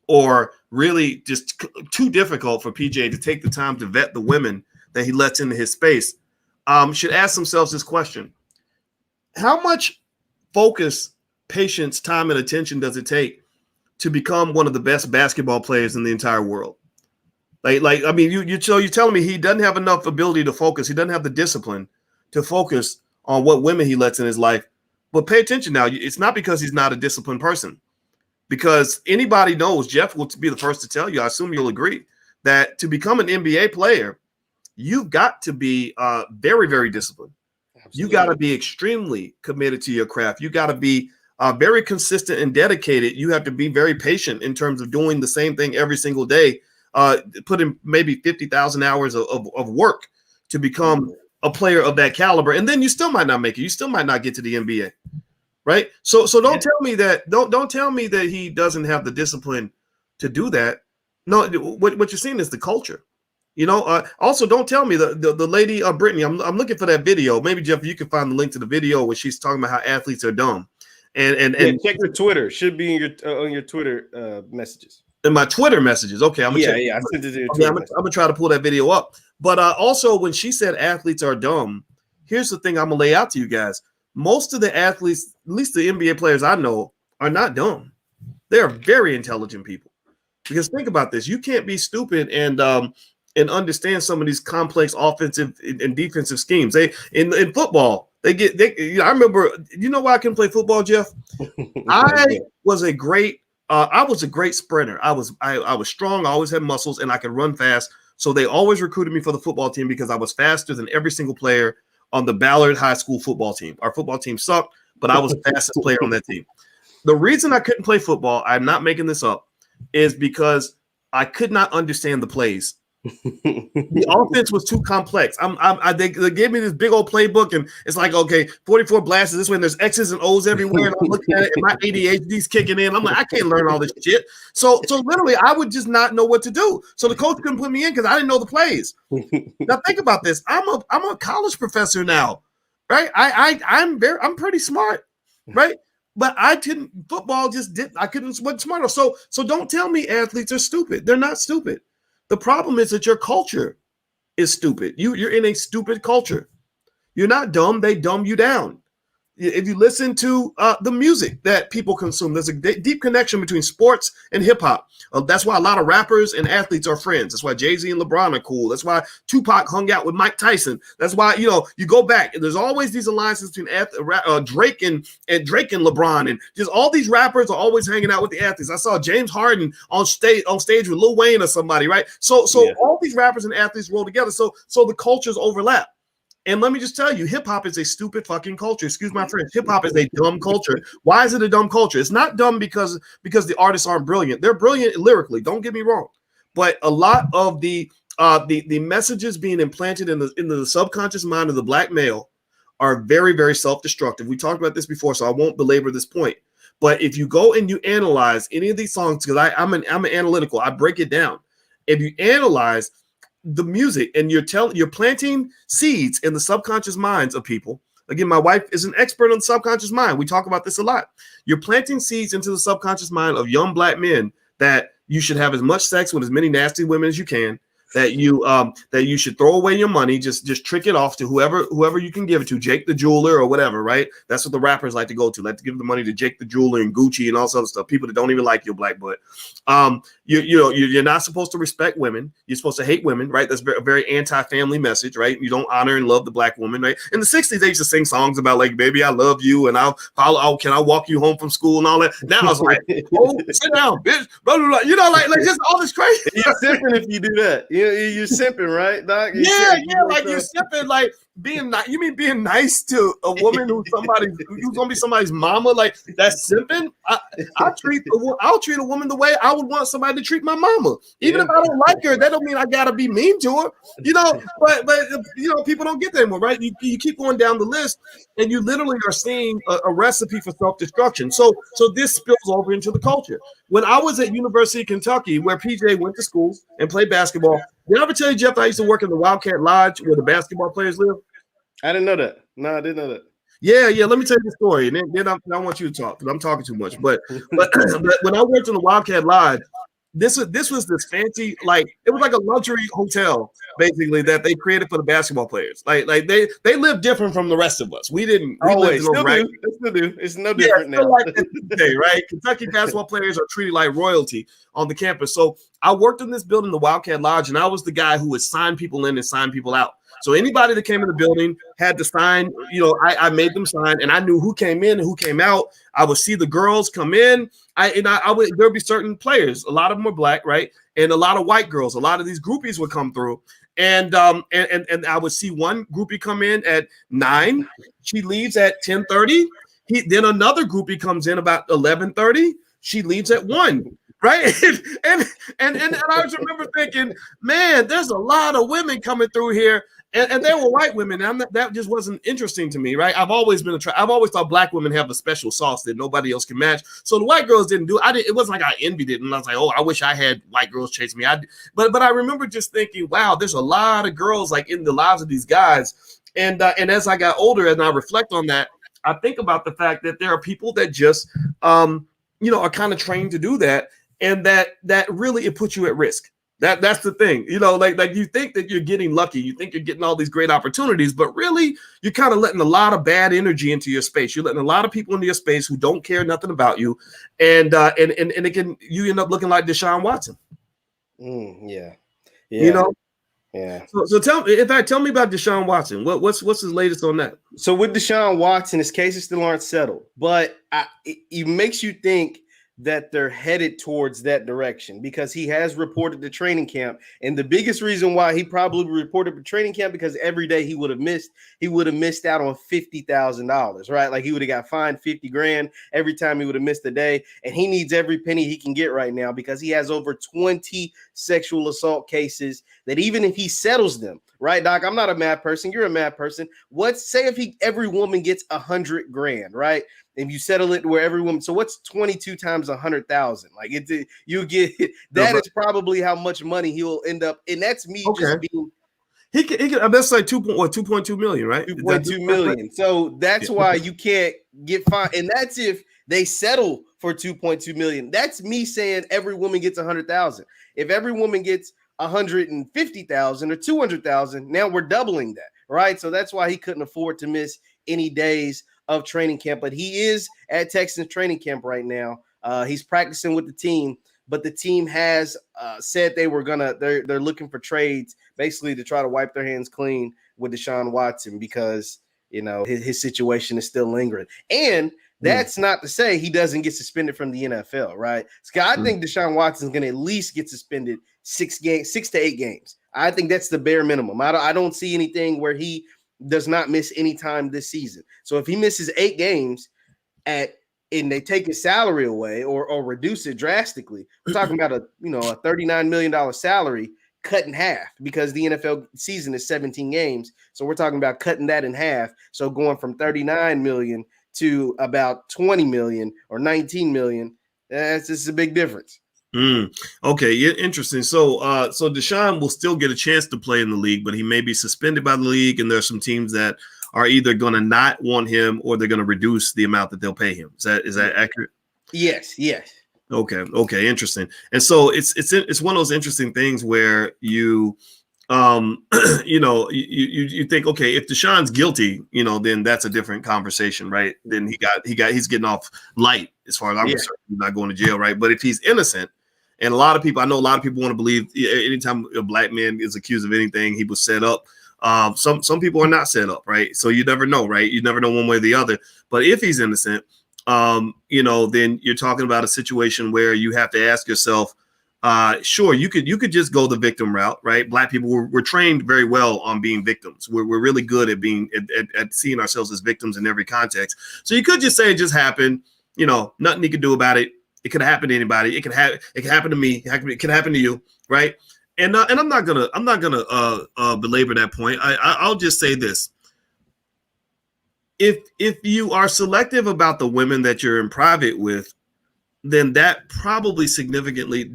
Speaker 1: or really just too difficult for PJ to take the time to vet the women that he lets into his space should ask themselves this question: how much focus, patience, time, and attention does it take to become one of the best basketball players in the entire world? Like I mean, you're telling me he doesn't have enough ability to focus. He doesn't have the discipline to focus on what women he lets in his life. But pay attention now. It's not because he's not a disciplined person, because anybody knows, Jeff will be the first to tell you, I assume you'll agree, that to become an NBA player, you've got to be very, very disciplined. Absolutely. You got to be extremely committed to your craft. You got to be very consistent and dedicated. You have to be very patient in terms of doing the same thing every single day, put in maybe 50,000 hours of work to become a player of that caliber, and then you still might not make it. You still might not get to the NBA, right? So don't tell me that. Don't tell me that he doesn't have the discipline to do that. No, what you're seeing is the culture. Also don't tell me the lady Brittney. I'm looking for that video. Maybe Jeff, you can find the link to the video where she's talking about how athletes are dumb. And
Speaker 2: check your Twitter. Should be in on your Twitter messages.
Speaker 1: In my Twitter messages. Okay, I'm gonna check.
Speaker 2: I sent it to you.
Speaker 1: I'm gonna try to pull that video up. But also, when she said athletes are dumb, here's the thing I'm gonna lay out to you guys. Most of the athletes, at least the NBA players I know, are not dumb. They are very intelligent people. Because think about this: you can't be stupid and understand some of these complex offensive and defensive schemes. They in football, I remember. You know why I couldn't play football, Jeff? I was a great sprinter. I was strong. I always had muscles, and I could run fast. So they always recruited me for the football team because I was faster than every single player on the Ballard High School football team. Our football team sucked, but I was the fastest player on that team. The reason I couldn't play football, I'm not making this up, is because I could not understand the plays. The offense was too complex. They gave me this big old playbook, and it's like, okay, 44 blasts this way, and there's X's and O's everywhere, and I'm looking at it, and my ADHD's kicking in. I'm like, I can't learn all this shit. So literally, I would just not know what to do. So the coach couldn't put me in because I didn't know the plays. Now think about this. I'm a college professor now, right? I'm pretty smart, right? But I couldn't. Football just did. I wasn't smart enough. So don't tell me athletes are stupid. They're not stupid. The problem is that your culture is stupid. You're in a stupid culture. You're not dumb. They dumb you down. If you listen to the music that people consume, there's a deep connection between sports and hip hop. That's why a lot of rappers and athletes are friends. That's why Jay-Z and LeBron are cool. That's why Tupac hung out with Mike Tyson. That's why, you go back and there's always these alliances between Drake and LeBron, and just all these rappers are always hanging out with the athletes. I saw James Harden on stage with Lil Wayne or somebody, right? So all these rappers and athletes roll together. So the cultures overlap. And let me just tell you, hip hop is a stupid fucking culture. Excuse my French. Hip hop is a dumb culture. Why is it a dumb culture? It's not dumb because the artists aren't brilliant. They're brilliant lyrically. Don't get me wrong, but a lot of the messages being implanted in the subconscious mind of the black male are very, very self-destructive. We talked about this before, so I won't belabor this point. But if you go and you analyze any of these songs, because I'm an analytical, I break it down. If you analyze the music and you're planting seeds in the subconscious minds of people. Again, my wife is an expert on the subconscious mind. We talk about this a lot. You're planting seeds into the subconscious mind of young black men that you should have as much sex with as many nasty women as you can, that you should throw away your money, just trick it off to whoever you can give it to, Jake the jeweler or whatever, right? That's what the rappers like to go to. Like to give the money to Jake the jeweler and Gucci and all this other stuff. People that don't even like your black butt. You're not supposed to respect women. You're supposed to hate women, right? That's a very anti-family message, right? You don't honor and love the black woman, right? In the 60s, they used to sing songs about like, baby, I love you, and can I walk you home from school and all that. Now it's like, oh, sit down, bitch, blah, blah, blah. Like just all this crazy.
Speaker 2: You're simping if you do that. You're simping, right, Doc?
Speaker 1: Like you're simping, like being nice. You mean being nice to a woman who's gonna be somebody's mama? Like that's simping. I'll treat a woman the way I would want somebody to treat my mama. Even if I don't like her, that don't mean I gotta be mean to her. But people don't get that anymore, right? You keep going down the list, and you literally are seeing a recipe for self-destruction. So this spills over into the culture. When I was at University of Kentucky, where PJ went to school and played basketball, did I ever tell you, Jeff, I used to work in the Wildcat Lodge where the basketball players live?
Speaker 2: I didn't know that. No, I didn't know that.
Speaker 1: Yeah. Let me tell you the story, and then I want you to talk because I'm talking too much. But when I worked in the Wildcat Lodge, this was this fancy, like it was like a luxury hotel basically that they created for the basketball players. Like they live different from the rest of us. We didn't. We
Speaker 2: always
Speaker 1: lived
Speaker 2: still do. It's no different now.
Speaker 1: Like today, right? Kentucky basketball players are treated like royalty on the campus. So I worked in this building, the Wildcat Lodge, and I was the guy who would sign people in and sign people out. So anybody that came in the building had to sign. I made them sign, and I knew who came in and who came out. I would see the girls come in. There'd be certain players. A lot of them were black, right? And a lot of white girls. A lot of these groupies would come through. And I would see one groupie come in at 9. She leaves at 10:30. Then another groupie comes in about 11:30. She leaves at 1. Right. And I just remember thinking, man, there's a lot of women coming through here. And they were white women. And that just wasn't interesting to me, right? I've always thought black women have a special sauce that nobody else can match. So the white girls didn't do it. It wasn't like I envied it. And I was like, oh, I wish I had white girls chase me. But I remember just thinking, wow, there's a lot of girls like in the lives of these guys. And as I got older and I reflect on that, I think about the fact that there are people that just, are kind of trained to do that. And that really, it puts you at risk. That's the thing, like you think that you're getting lucky, you think you're getting all these great opportunities, but really you're kind of letting a lot of bad energy into your space. You're letting a lot of people into your space who don't care nothing about you, and you end up looking like Deshaun Watson.
Speaker 2: Yeah.
Speaker 1: Yeah. So tell me about Deshaun Watson. What's his latest on that?
Speaker 2: So with Deshaun Watson, his cases still aren't settled, but it makes you think that they're headed towards that direction, because he has reported to training camp. And the biggest reason why he probably reported to training camp, because every day he would have missed out on $50,000, right? Like he would have got fined 50 grand every time he would have missed a day. And he needs every penny he can get right now, because he has over 20 sexual assault cases that even if he settles them, right, Doc? I'm not a math person. You're a math person. Say if every woman gets 100 grand, right? If you settle it where every woman, so what's 22 times 100,000? Like you get that is probably how much money he'll end up. And that's me just being.
Speaker 1: He can that's like 2.2 million, right?
Speaker 2: 2.2 million. So that's why you can't get fined. And that's if they settle for 2.2 million. That's me saying every woman gets 100,000. If every woman gets 150,000 or 200,000, now we're doubling that, right? So that's why he couldn't afford to miss any days of training camp. But he is at Texans training camp right now. He's practicing with the team, but the team has said they're looking for trades basically to try to wipe their hands clean with Deshaun Watson, because his situation is still lingering. And that's not to say he doesn't get suspended from the NFL, right? Scott, I think Deshaun Watson is going to at least get suspended 6 to 8 games. I think that's the bare minimum. I don't see anything where he does not miss any time this season. So if he misses 8 games and they take his salary away or reduce it drastically, we're talking about a $39 million salary cut in half, because the NFL season is 17 games. So we're talking about cutting that in half. So going from 39 million to about 20 million or 19 million, this is a big difference.
Speaker 1: Okay, interesting. So Deshaun will still get a chance to play in the league, but he may be suspended by the league, and there's some teams that are either going to not want him or they're going to reduce the amount that they'll pay him. Is that accurate?
Speaker 2: Yes.
Speaker 1: Okay, interesting. And so it's one of those interesting things where you you think, okay, if Deshaun's guilty, then that's a different conversation, right? Then he's getting off light as far as I'm concerned. He's not going to jail, right? But if he's innocent, and I know a lot of people want to believe anytime a black man is accused of anything, he was set up. Some people are not set up, right? So you never know, right? You never know one way or the other. But if he's innocent, then you're talking about a situation where you have to ask yourself, sure, you could just go the victim route, right? Black people we're trained very well on being victims. We're really good at being at seeing ourselves as victims in every context. So you could just say it just happened. Nothing you can do about it. It could happen to anybody. It could happen to me. It could happen to you, right? And I'm not gonna belabor that point. I'll just say this: if you are selective about the women that you're in private with, then that probably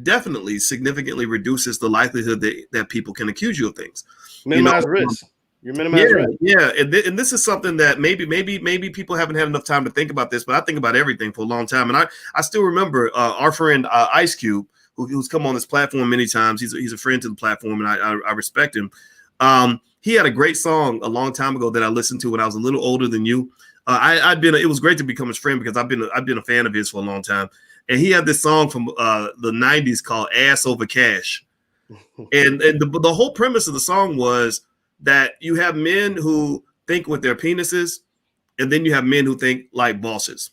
Speaker 1: definitely significantly reduces the likelihood that people can accuse you of things.
Speaker 2: Minimize risk. You're minimizing risk.
Speaker 1: Yeah, and this is something that maybe people haven't had enough time to think about this, but I think about everything for a long time. And I still remember our friend Ice Cube, who's come on this platform many times. He's a friend to the platform, and I respect him. He had a great song a long time ago that I listened to when I was a little older than you. It was great to become his friend, because I've been a fan of his for a long time. And he had this song from the 90s called Ass Over Cash. And the whole premise of the song was that you have men who think with their penises, and then you have men who think like bosses,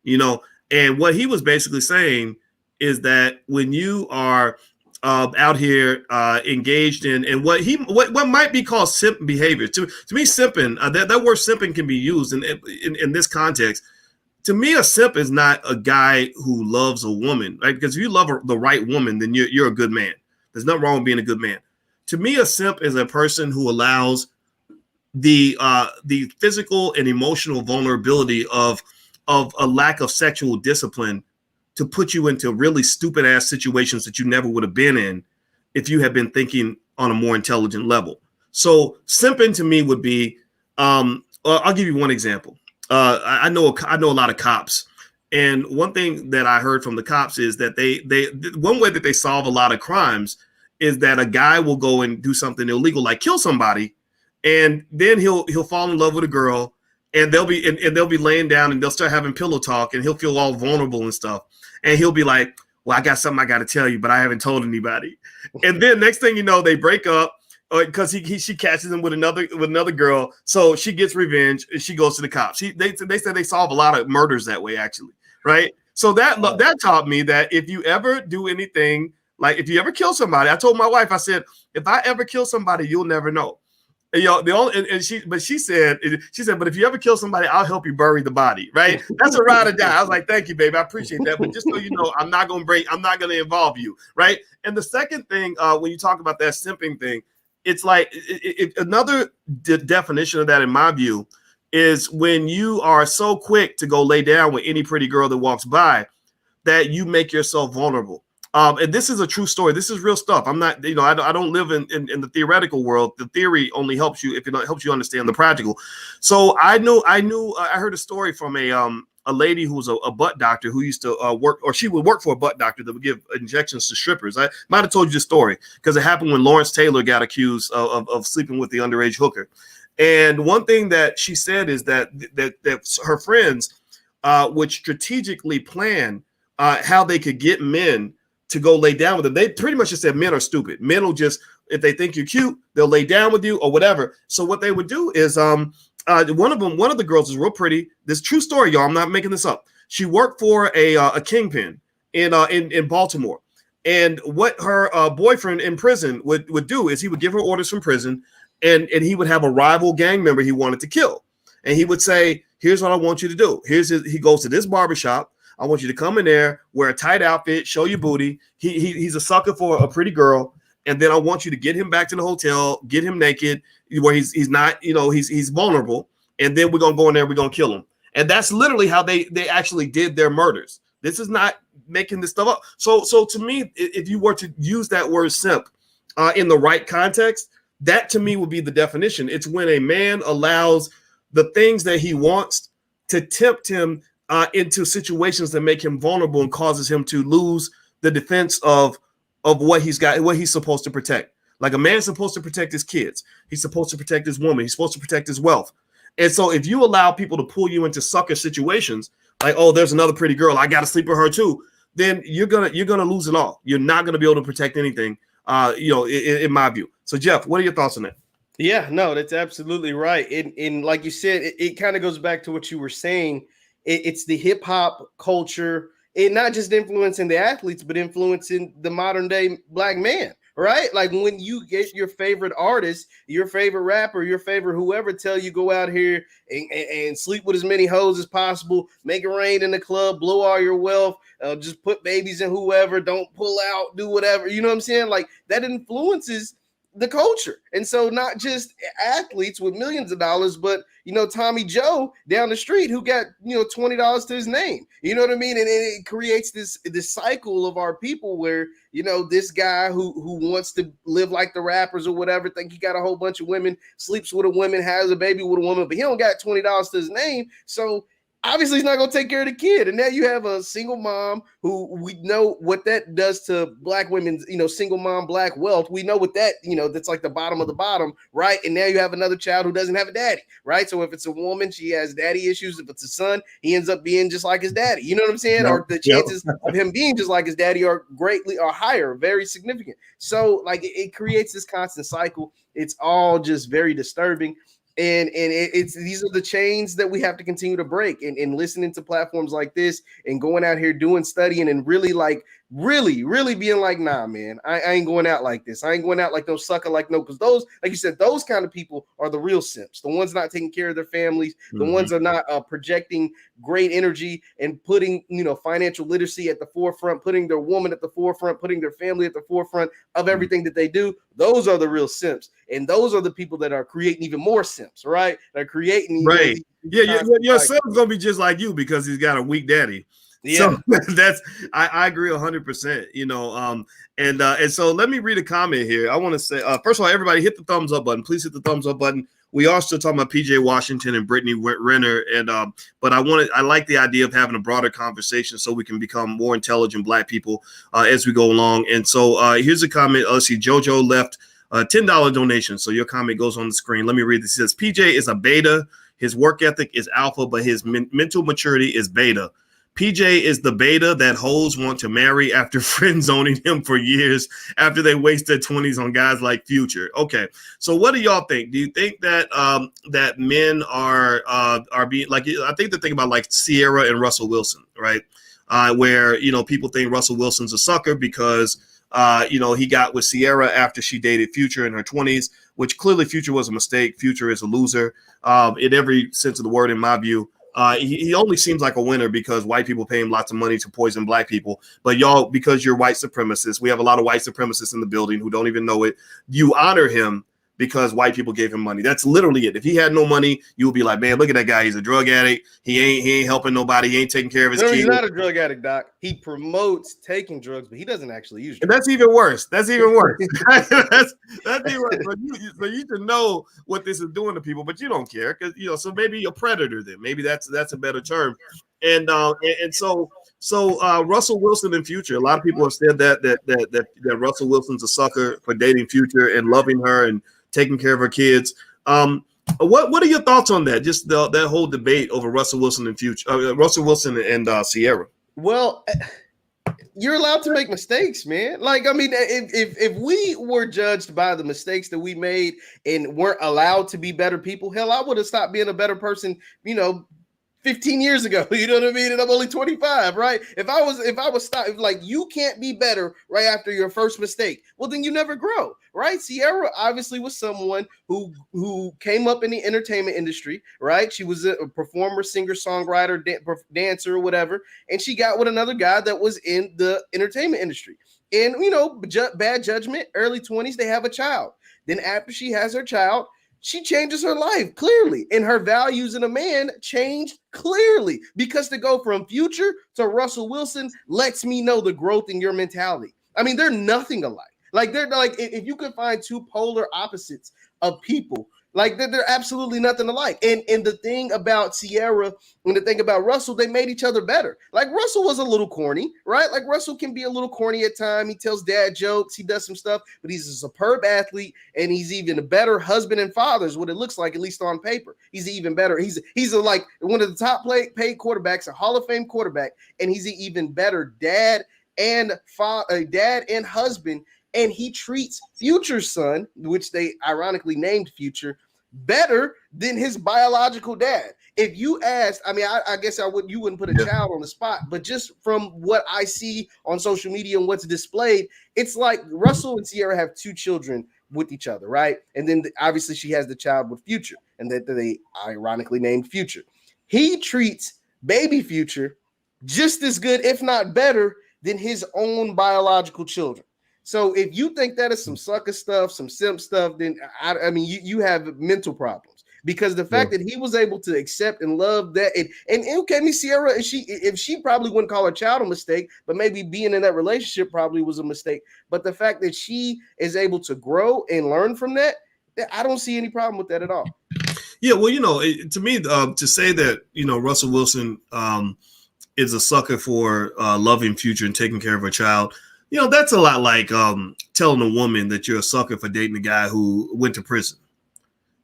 Speaker 1: and what he was basically saying is that when you are out here engaged in what might be called simp behavior, to me, simping, that word simping can be used in this context. To me, a simp is not a guy who loves a woman, right? Because if you love the right woman, then you're a good man. There's nothing wrong with being a good man. To me, a simp is a person who allows the physical and emotional vulnerability of a lack of sexual discipline to put you into really stupid ass situations that you never would have been in if you had been thinking on a more intelligent level. So simping to me would be, I'll give you one example. I know a lot of cops, and one thing that I heard from the cops is that one way that they solve a lot of crimes is that a guy will go and do something illegal, like kill somebody, and then he'll fall in love with a girl, and they'll be laying down, and they'll start having pillow talk, and he'll feel all vulnerable and stuff, and he'll be like, "Well, I got something I got to tell you, but I haven't told anybody." And then next thing you know, they break up because she catches him with another girl, so she gets revenge and she goes to the cops. They say they solve a lot of murders that way, actually, right? So that taught me that if you ever do anything, like if you ever kill somebody, I told my wife, I said, if I ever kill somebody, you'll never know. And, the only and she said, but if you ever kill somebody, I'll help you bury the body. Right? That's a ride or die. I was like, thank you, baby, I appreciate that. But just so you know, I'm not gonna involve you. Right? And the second thing, when you talk about that simping thing, it's like another definition of that, in my view, is when you are so quick to go lay down with any pretty girl that walks by that you make yourself vulnerable. And this is a true story. This is real stuff. I'm not, I don't live in the theoretical world. The theory only helps you if it helps you understand the practical. So I heard a story from a lady who was a butt doctor who used to work, or she would work for a butt doctor that would give injections to strippers. I might have told you the story because it happened when Lawrence Taylor got accused of sleeping with the underage hooker. And one thing that she said is that her friends would strategically plan how they could get men to go lay down with them. They pretty much just said men are stupid. Men will just, if they think you're cute, they'll lay down with you or whatever. So what they would do is one of the girls is real pretty. This true story, y'all. I'm not making this up. She worked for a kingpin in Baltimore. And what her boyfriend in prison would do is he would give her orders from prison, and he would have a rival gang member he wanted to kill. And he would say, here's what I want you to do. He goes to this barbershop. I want you to come in there, wear a tight outfit, show your booty. He's a sucker for a pretty girl. And then I want you to get him back to the hotel, get him naked where he's not, he's vulnerable. And then we're going to go in there, we're going to kill him. And that's literally how they actually did their murders. This is not making this stuff up. So to me, if you were to use that word simp in the right context, that to me would be the definition. It's when a man allows the things that he wants to tempt him into situations that make him vulnerable and causes him to lose the defense of what he's got, what he's supposed to protect. Like a man's supposed to protect his kids. He's supposed to protect his woman. He's supposed to protect his wealth. And so if you allow people to pull you into sucker situations, like, oh, there's another pretty girl, I got to sleep with her too, then you're gonna lose it all. You're not gonna be able to protect anything, in my view. So Jeff, what are your thoughts on that?
Speaker 2: Yeah, no, that's absolutely right. And like you said, it kind of goes back to what you were saying. It's the hip hop culture, it not just influencing the athletes, but influencing the modern day black man, right? Like when you get your favorite artist, your favorite rapper, your favorite whoever tell you go out here and sleep with as many hoes as possible, make it rain in the club, blow all your wealth, just put babies in whoever, don't pull out, do whatever. You know what I'm saying? Like that influences the culture. And so not just athletes with millions of dollars, but Tommy Joe down the street who got $20 to his name. You know what I mean? And it creates this cycle of our people where this guy who wants to live like the rappers or whatever, think he got a whole bunch of women, sleeps with a woman, has a baby with a woman, but he don't got $20 to his name. So obviously he's not going to take care of the kid. And now you have a single mom who we know what that does to black women's, single mom, black wealth. We know what that, that's like the bottom of the bottom, right? And now you have another child who doesn't have a daddy, right? So if it's a woman, she has daddy issues. If it's a son, he ends up being just like his daddy. You know what I'm saying? Yep. Or the chances of him being just like his daddy are higher, very significant. So like it creates this constant cycle. It's all just very disturbing. And it's these are the chains that we have to continue to break, and listening to platforms like this and going out here doing studying and really being like, nah, man, I ain't going out like this. I ain't going out like no sucker, like no, because those, like you said, those kind of people are the real simps, the ones not taking care of their families, the ones are not projecting great energy and putting financial literacy at the forefront, putting their woman at the forefront, putting their family at the forefront of everything that they do. Those are the real simps, and those are the people that are creating even more simps, right? They're creating
Speaker 1: right. Your son's gonna be just like you because he's got a weak daddy. Yeah. So that's I agree 100%. And so let me read a comment here. I want to say first of all, everybody hit the thumbs up button. Please hit the thumbs up button. We are still talking about PJ Washington and Brittney Renner, and but I like the idea of having a broader conversation so we can become more intelligent black people as we go along. And so here's a comment. Let's see, JoJo left a $10 donation. So your comment goes on the screen. Let me read this. It says PJ is a beta. His work ethic is alpha, but his mental maturity is beta. PJ is the beta that hoes want to marry after friend zoning him for years after they waste their 20s on guys like Future. Okay, so what do y'all think? Do you think that that men are being like? I think the thing about like Sierra and Russell Wilson, right? where, people think Russell Wilson's a sucker because, he got with Sierra after she dated Future in her 20s, which clearly Future was a mistake. Future is a loser in every sense of the word, in my view. He only seems like a winner because white people pay him lots of money to poison black people. But y'all, because you're white supremacists, we have a lot of white supremacists in the building who don't even know it. You honor him because white people gave him money. That's literally it. If he had no money, you would be like, man, look at that guy. He's a drug addict. He ain't helping nobody. He ain't taking care of his kids.
Speaker 2: He's not a drug addict, Doc. He promotes taking drugs, but he doesn't actually use drugs.
Speaker 1: And that's even worse. That's even worse. that's even worse. So you should know what this is doing to people, but you don't care because so maybe a predator then. Maybe that's a better term. And so Russell Wilson in Future. A lot of people have said that Russell Wilson's a sucker for dating Future and loving her and taking care of her kids. What are your thoughts on that? Just that whole debate over Russell Wilson and Future, Russell Wilson and Sierra.
Speaker 2: Well, you're allowed to make mistakes, man. Like, I mean, if we were judged by the mistakes that we made and weren't allowed to be better people, hell, I would have stopped being a better person, 15 years ago, you know what I mean? And I'm only 25, right? If I was stopped, like, you can't be better right after your first mistake, well, then you never grow, right? Sierra obviously was someone who came up in the entertainment industry, right? She was a performer, singer, songwriter, dancer, or whatever, and she got with another guy that was in the entertainment industry. And, bad judgment, early 20s, they have a child. Then after she has her child, she changes her life clearly, and her values in a man changed clearly, because to go from Future to Russell Wilson lets me know the growth in your mentality. I mean, they're nothing alike. Like, they're like, if you could find two polar opposites of people, like, they're absolutely nothing alike. And the thing about Sierra and the thing about Russell, they made each other better. Like, Russell was a little corny, right? Like, Russell can be a little corny at times. He tells dad jokes. He does some stuff, but he's a superb athlete, and he's even a better husband and father is what it looks like, at least on paper. He's even better. He's like one of the top paid quarterbacks, a Hall of Fame quarterback, and he's an even better dad and husband. And he treats Future's son, which they ironically named Future, better than his biological dad. If you asked, I mean, I guess you wouldn't put a child on the spot, but just from what I see on social media and what's displayed, it's like Russell and Sierra have two children with each other, right? And then obviously she has the child with Future, and that they ironically named Future. He treats baby Future just as good, if not better, than his own biological children. So if you think that is some sucker stuff, some simp stuff, then I mean, you have mental problems, because the fact that he was able to accept and love that, and okay, me Sierra, if she probably wouldn't call her child a mistake, but maybe being in that relationship probably was a mistake. But the fact that she is able to grow and learn from that, I don't see any problem with that at all.
Speaker 1: Yeah, well, to me, to say that Russell Wilson is a sucker for loving Future and taking care of her child. That's a lot like telling a woman that you're a sucker for dating a guy who went to prison,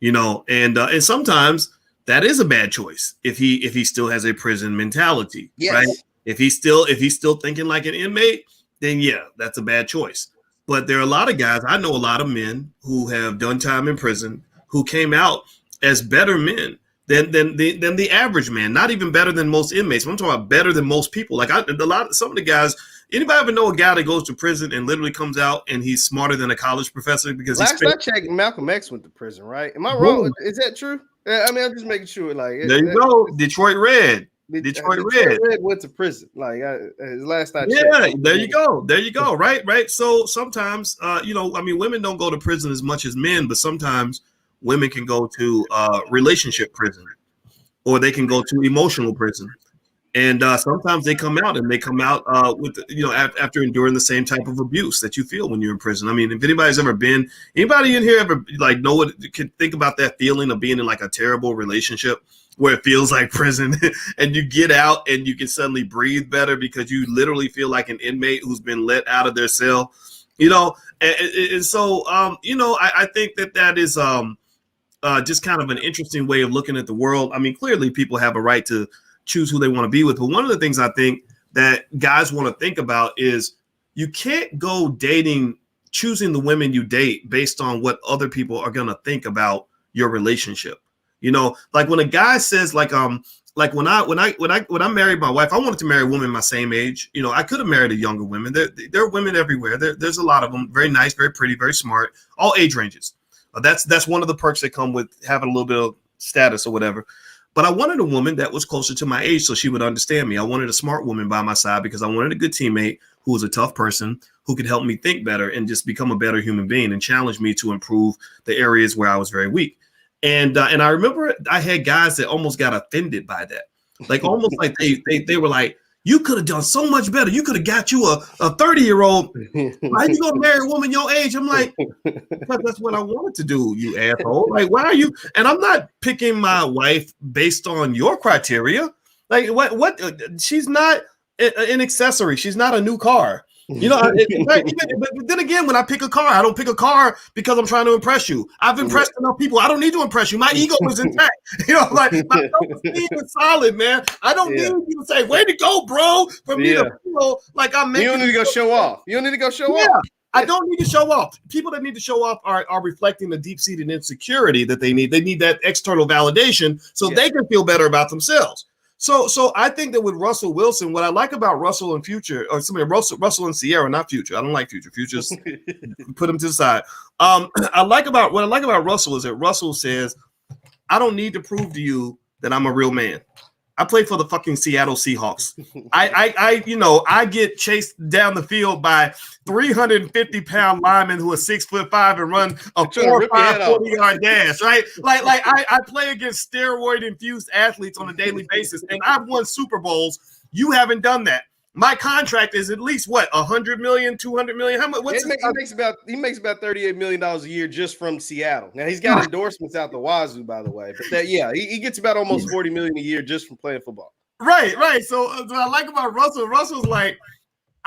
Speaker 1: and sometimes that is a bad choice if he still has a prison mentality,
Speaker 2: yes.
Speaker 1: Right? If he's still thinking like an inmate, then yeah, that's a bad choice. But there are a lot of guys, I know a lot of men who have done time in prison who came out as better men than the average man, not even better than most inmates. I'm talking about better than most people. Like some of the guys. Anybody ever know a guy that goes to prison and literally comes out and he's smarter than a college professor? Because
Speaker 2: last I checked, Malcolm X went to prison, right? Am I wrong? Is that true? I mean, I'm just making sure. Like,
Speaker 1: there you go, Detroit Red. Detroit Red
Speaker 2: went to prison. Like, last I checked.
Speaker 1: Yeah, there you go. Right. So sometimes, women don't go to prison as much as men, but sometimes women can go to relationship prison, or they can go to emotional prison. And sometimes they come out with, after enduring the same type of abuse that you feel when you're in prison. I mean, if anybody's ever been, anybody in here ever know what can think about that feeling of being in like a terrible relationship where it feels like prison and you get out and you can suddenly breathe better because you literally feel like an inmate who's been let out of their cell, and so, I think that is just kind of an interesting way of looking at the world. I mean, clearly people have a right to choose who they want to be with. But one of the things I think that guys want to think about is you can't go choosing the women you date based on what other people are going to think about your relationship. Like when a guy says like, like when I married my wife, I wanted to marry a woman my same age. You know, I could have married a younger woman. There are women everywhere. There's a lot of them. Very nice, very pretty, very smart, all age ranges. That's one of the perks that come with having a little bit of status or whatever. But I wanted a woman that was closer to my age so she would understand me. I wanted a smart woman by my side because I wanted a good teammate who was a tough person who could help me think better and just become a better human being and challenge me to improve the areas where I was very weak. And I remember I had guys that almost got offended by that. Like almost like they were like, you could have done so much better. You could have got you a 30-year-old. Why are you gonna marry a woman your age? I'm like, because that's what I wanted to do, you asshole. Like, why are you? And I'm not picking my wife based on your criteria. Like, what? She's not an accessory. She's not a new car. You know, but then again, when I pick a car, I don't pick a car because I'm trying to impress you. I've impressed enough people. I don't need to impress you. My ego is intact. You know, like my self-esteem is solid, man. I don't need you to say, "Way to go, bro," for me to feel like I'm making.
Speaker 3: You don't need to go show off. You don't need to go show off.
Speaker 1: I don't need to show off. People that need to show off are reflecting the deep-seated insecurity that they need. They need that external validation so they can feel better about themselves. So I think that with Russell Wilson, what I like about Russell and Future, or something Russell and Sierra, not Future. I don't like Future. Future's put him to the side. What I like about Russell is that Russell says, I don't need to prove to you that I'm a real man. I play for the fucking Seattle Seahawks. I get chased down the field by 350-pound linemen who are 6'5" and run a 40-yard dash, right? Like I play against steroid-infused athletes on a daily basis, and I've won Super Bowls. You haven't done that. My contract is at least what, $100 million, $200 million? How much?
Speaker 3: He makes about $38 million a year just from Seattle. Now he's got endorsements out the wazoo, by the way. But he gets about almost $40 million a year just from playing football.
Speaker 1: Right. So what I like about Russell's like,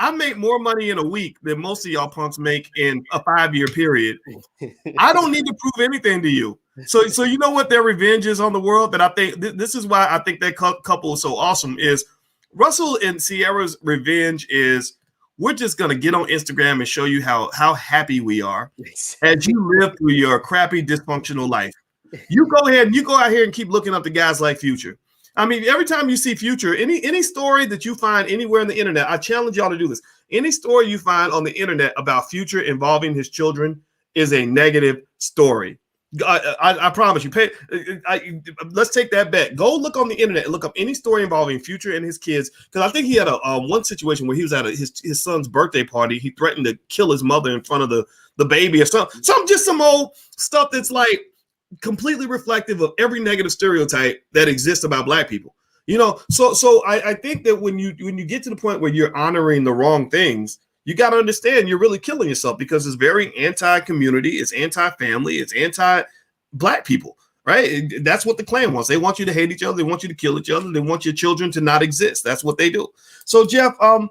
Speaker 1: I make more money in a week than most of y'all punks make in a 5-year period. I don't need to prove anything to you. So you know what their revenge is on the world? That I think this is why I think that couple is so awesome is. Russell and Sierra's revenge is we're just going to get on Instagram and show you how happy we are as you live through your crappy, dysfunctional life. You go out here and keep looking up the guys like Future. I mean, every time you see Future, any story that you find anywhere on the internet, I challenge y'all to do this. Any story you find on the internet about Future involving his children is a negative story. I promise you. Let's take that bet. Go look on the internet and look up any story involving Future and his kids. Because I think he had one situation where he was at his son's birthday party. He threatened to kill his mother in front of the baby or something. Some old stuff that's like completely reflective of every negative stereotype that exists about Black people. You know, so I think that when you get to the point where you're honoring the wrong things, you got to understand you're really killing yourself because it's very anti-community, it's anti-family, it's anti-Black people, right? That's what the Klan wants. They want you to hate each other. They want you to kill each other. They want your children to not exist. That's what they do. So, Jeff, by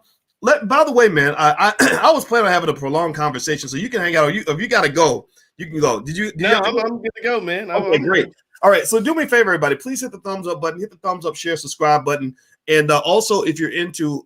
Speaker 1: the way, man, I was planning on having a prolonged conversation, so you can hang out. If you got to go, you can go.
Speaker 3: I'm going to go, man.
Speaker 1: Okay, great. All right, so do me a favor, everybody. Please hit the thumbs up button, hit the thumbs up, share, subscribe button. And also, if you're into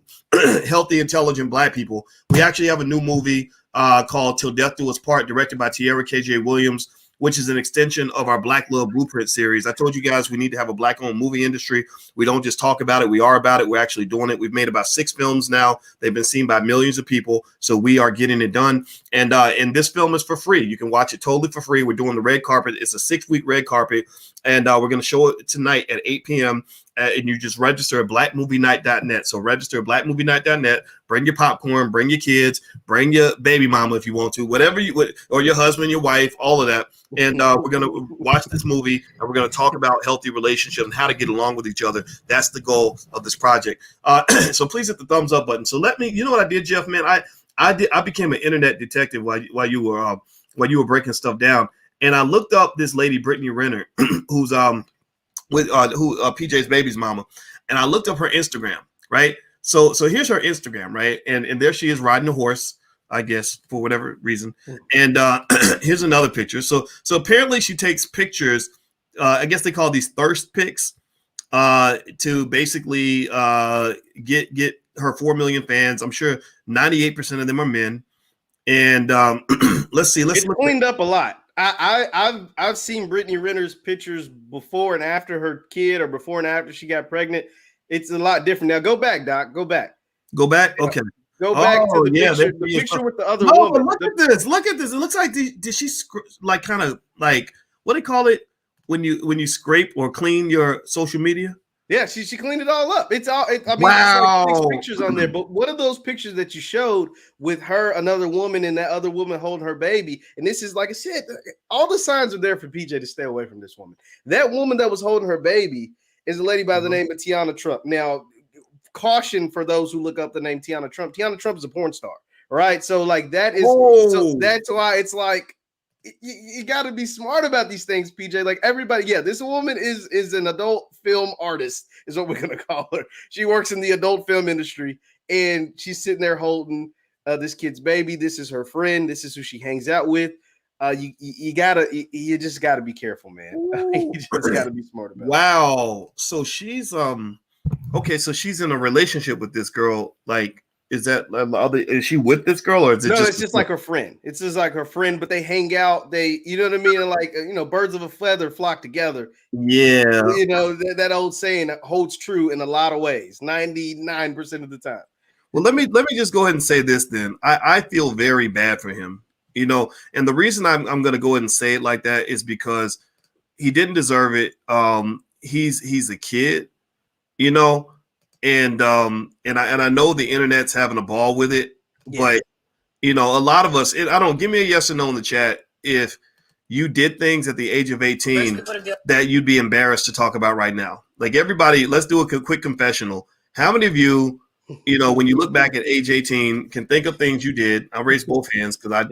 Speaker 1: healthy, intelligent Black people, we actually have a new movie called Till Death Do Us Part, directed by Tierra K.J. Williams, which is an extension of our Black Love Blueprint series. I told you guys we need to have a Black-owned movie industry. We don't just talk about it. We are about it. We're actually doing it. We've made about 6 films now. They've been seen by millions of people. So we are getting it done. And this film is for free. You can watch it totally for free. We're doing the red carpet. It's a 6-week red carpet. And we're going to show it tonight at 8 p.m. And you just register at blackmovienight.net. So register at blackmovienight.net. Bring your popcorn, bring your kids, bring your baby mama if you want to, whatever you would, or your husband, your wife, all of that. And we're going to watch this movie and we're going to talk about healthy relationships and how to get along with each other. That's the goal of this project. So please hit the thumbs up button. So you know what I did, Jeff, man? I became an internet detective while you were breaking stuff down. And I looked up this lady, Brittney Renner, who's PJ's baby's mama, and I looked up her Instagram, right? So here's her Instagram, right? And there she is riding a horse, I guess, for whatever reason. And here's another picture. So apparently she takes pictures. I guess they call these thirst pics to basically get her 4 million fans. I'm sure 98% of them are men. And let's see.
Speaker 3: It's cleaned up a lot.
Speaker 2: I've seen Brittney Renner's pictures before and after her kid, or before and after she got pregnant. It's a lot different. Now go back, Doc. Go back.
Speaker 1: Go back. Okay.
Speaker 2: Go back to the
Speaker 1: yeah,
Speaker 2: picture. The picture with the other
Speaker 1: no,
Speaker 2: woman.
Speaker 1: Look at this. Look at this. It looks like did she like kind of like what do you call it when you scrape or clean your social media?
Speaker 2: Yeah, she cleaned it all up. It's all.
Speaker 1: Wow.
Speaker 2: It's like 6 pictures on there. But what are those pictures that you showed with her, another woman, and that other woman holding her baby? And this is, like I said, all the signs are there for PJ to stay away from this woman. That woman that was holding her baby is a lady by the name of Tiana Trump. Now, caution for those who look up the name Tiana Trump. Tiana Trump is a porn star, right? So like that is, so that's why it's like you got to be smart about these things, PJ. Like everybody, yeah, this woman is an adult film artist, is what we're gonna call her. She works in the adult film industry, and she's sitting there holding this kid's baby. This is her friend. This is who she hangs out with. You just gotta be careful, man. You just gotta be smart about it.
Speaker 1: Wow. So she's okay. So she's in a relationship with this girl. Like, is she with this girl, or is it
Speaker 2: it's just like her friend? It's just like her friend, but they hang out. You know what I mean? Like, birds of a feather flock together.
Speaker 1: Yeah.
Speaker 2: That old saying holds true in a lot of ways, 99% of the time.
Speaker 1: Well, let me just go ahead and say this then. I feel very bad for him, and the reason I'm going to go ahead and say it like that is because he didn't deserve it. He's a kid, and I know the internet's having a ball with it, but a lot of us, I don't give me a yes or no in the chat if you did things at the age of 18 that you'd be embarrassed to talk about right now. Like everybody, let's do a quick confessional. How many of you, when you look back at age 18, can think of things you did? I'll raise both hands because I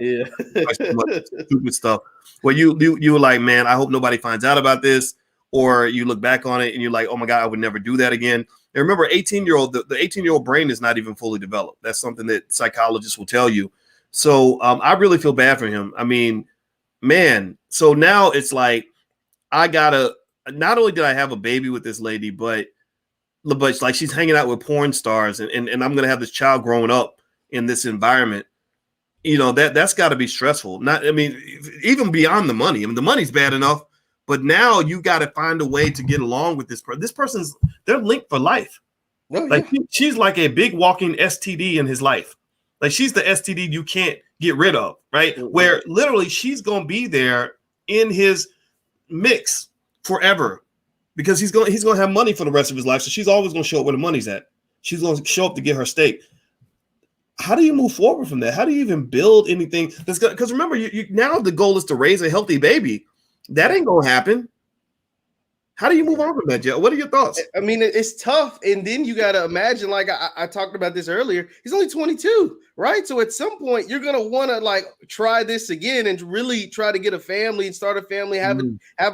Speaker 1: stupid stuff where you were like, man, I hope nobody finds out about this. Or you look back on it and you're like, oh my God, I would never do that again. And remember, 18-year-old, the 18-year-old brain is not even fully developed. That's something that psychologists will tell you. So I really feel bad for him. I mean, man, so now it's like, not only did I have a baby with this lady, but it's like she's hanging out with porn stars and I'm going to have this child growing up in this environment. That's got to be stressful. Even beyond the money. I mean, the money's bad enough. But now you got to find a way to get along with this person. This person's, they're linked for life. She's like a big walking STD in his life. Like she's the STD you can't get rid of, right? Mm-hmm. Where literally she's going to be there in his mix forever because he's going to have money for the rest of his life. So she's always going to show up where the money's at. She's going to show up to get her steak. How do you move forward from that? How do you even build anything that's good? Because remember, you now the goal is to raise a healthy baby. That ain't gonna happen. How do you move on from that, Joe? What are your thoughts?
Speaker 2: I mean, it's tough. And then you got to imagine, like I talked about this earlier, he's only 22, right? So at some point, you're going to want to like try this again and really try to get a family and start a family, have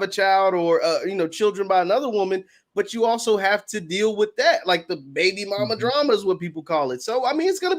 Speaker 2: a child or, children by another woman. But you also have to deal with that, like the baby mama drama is what people call it. So, I mean, it's gonna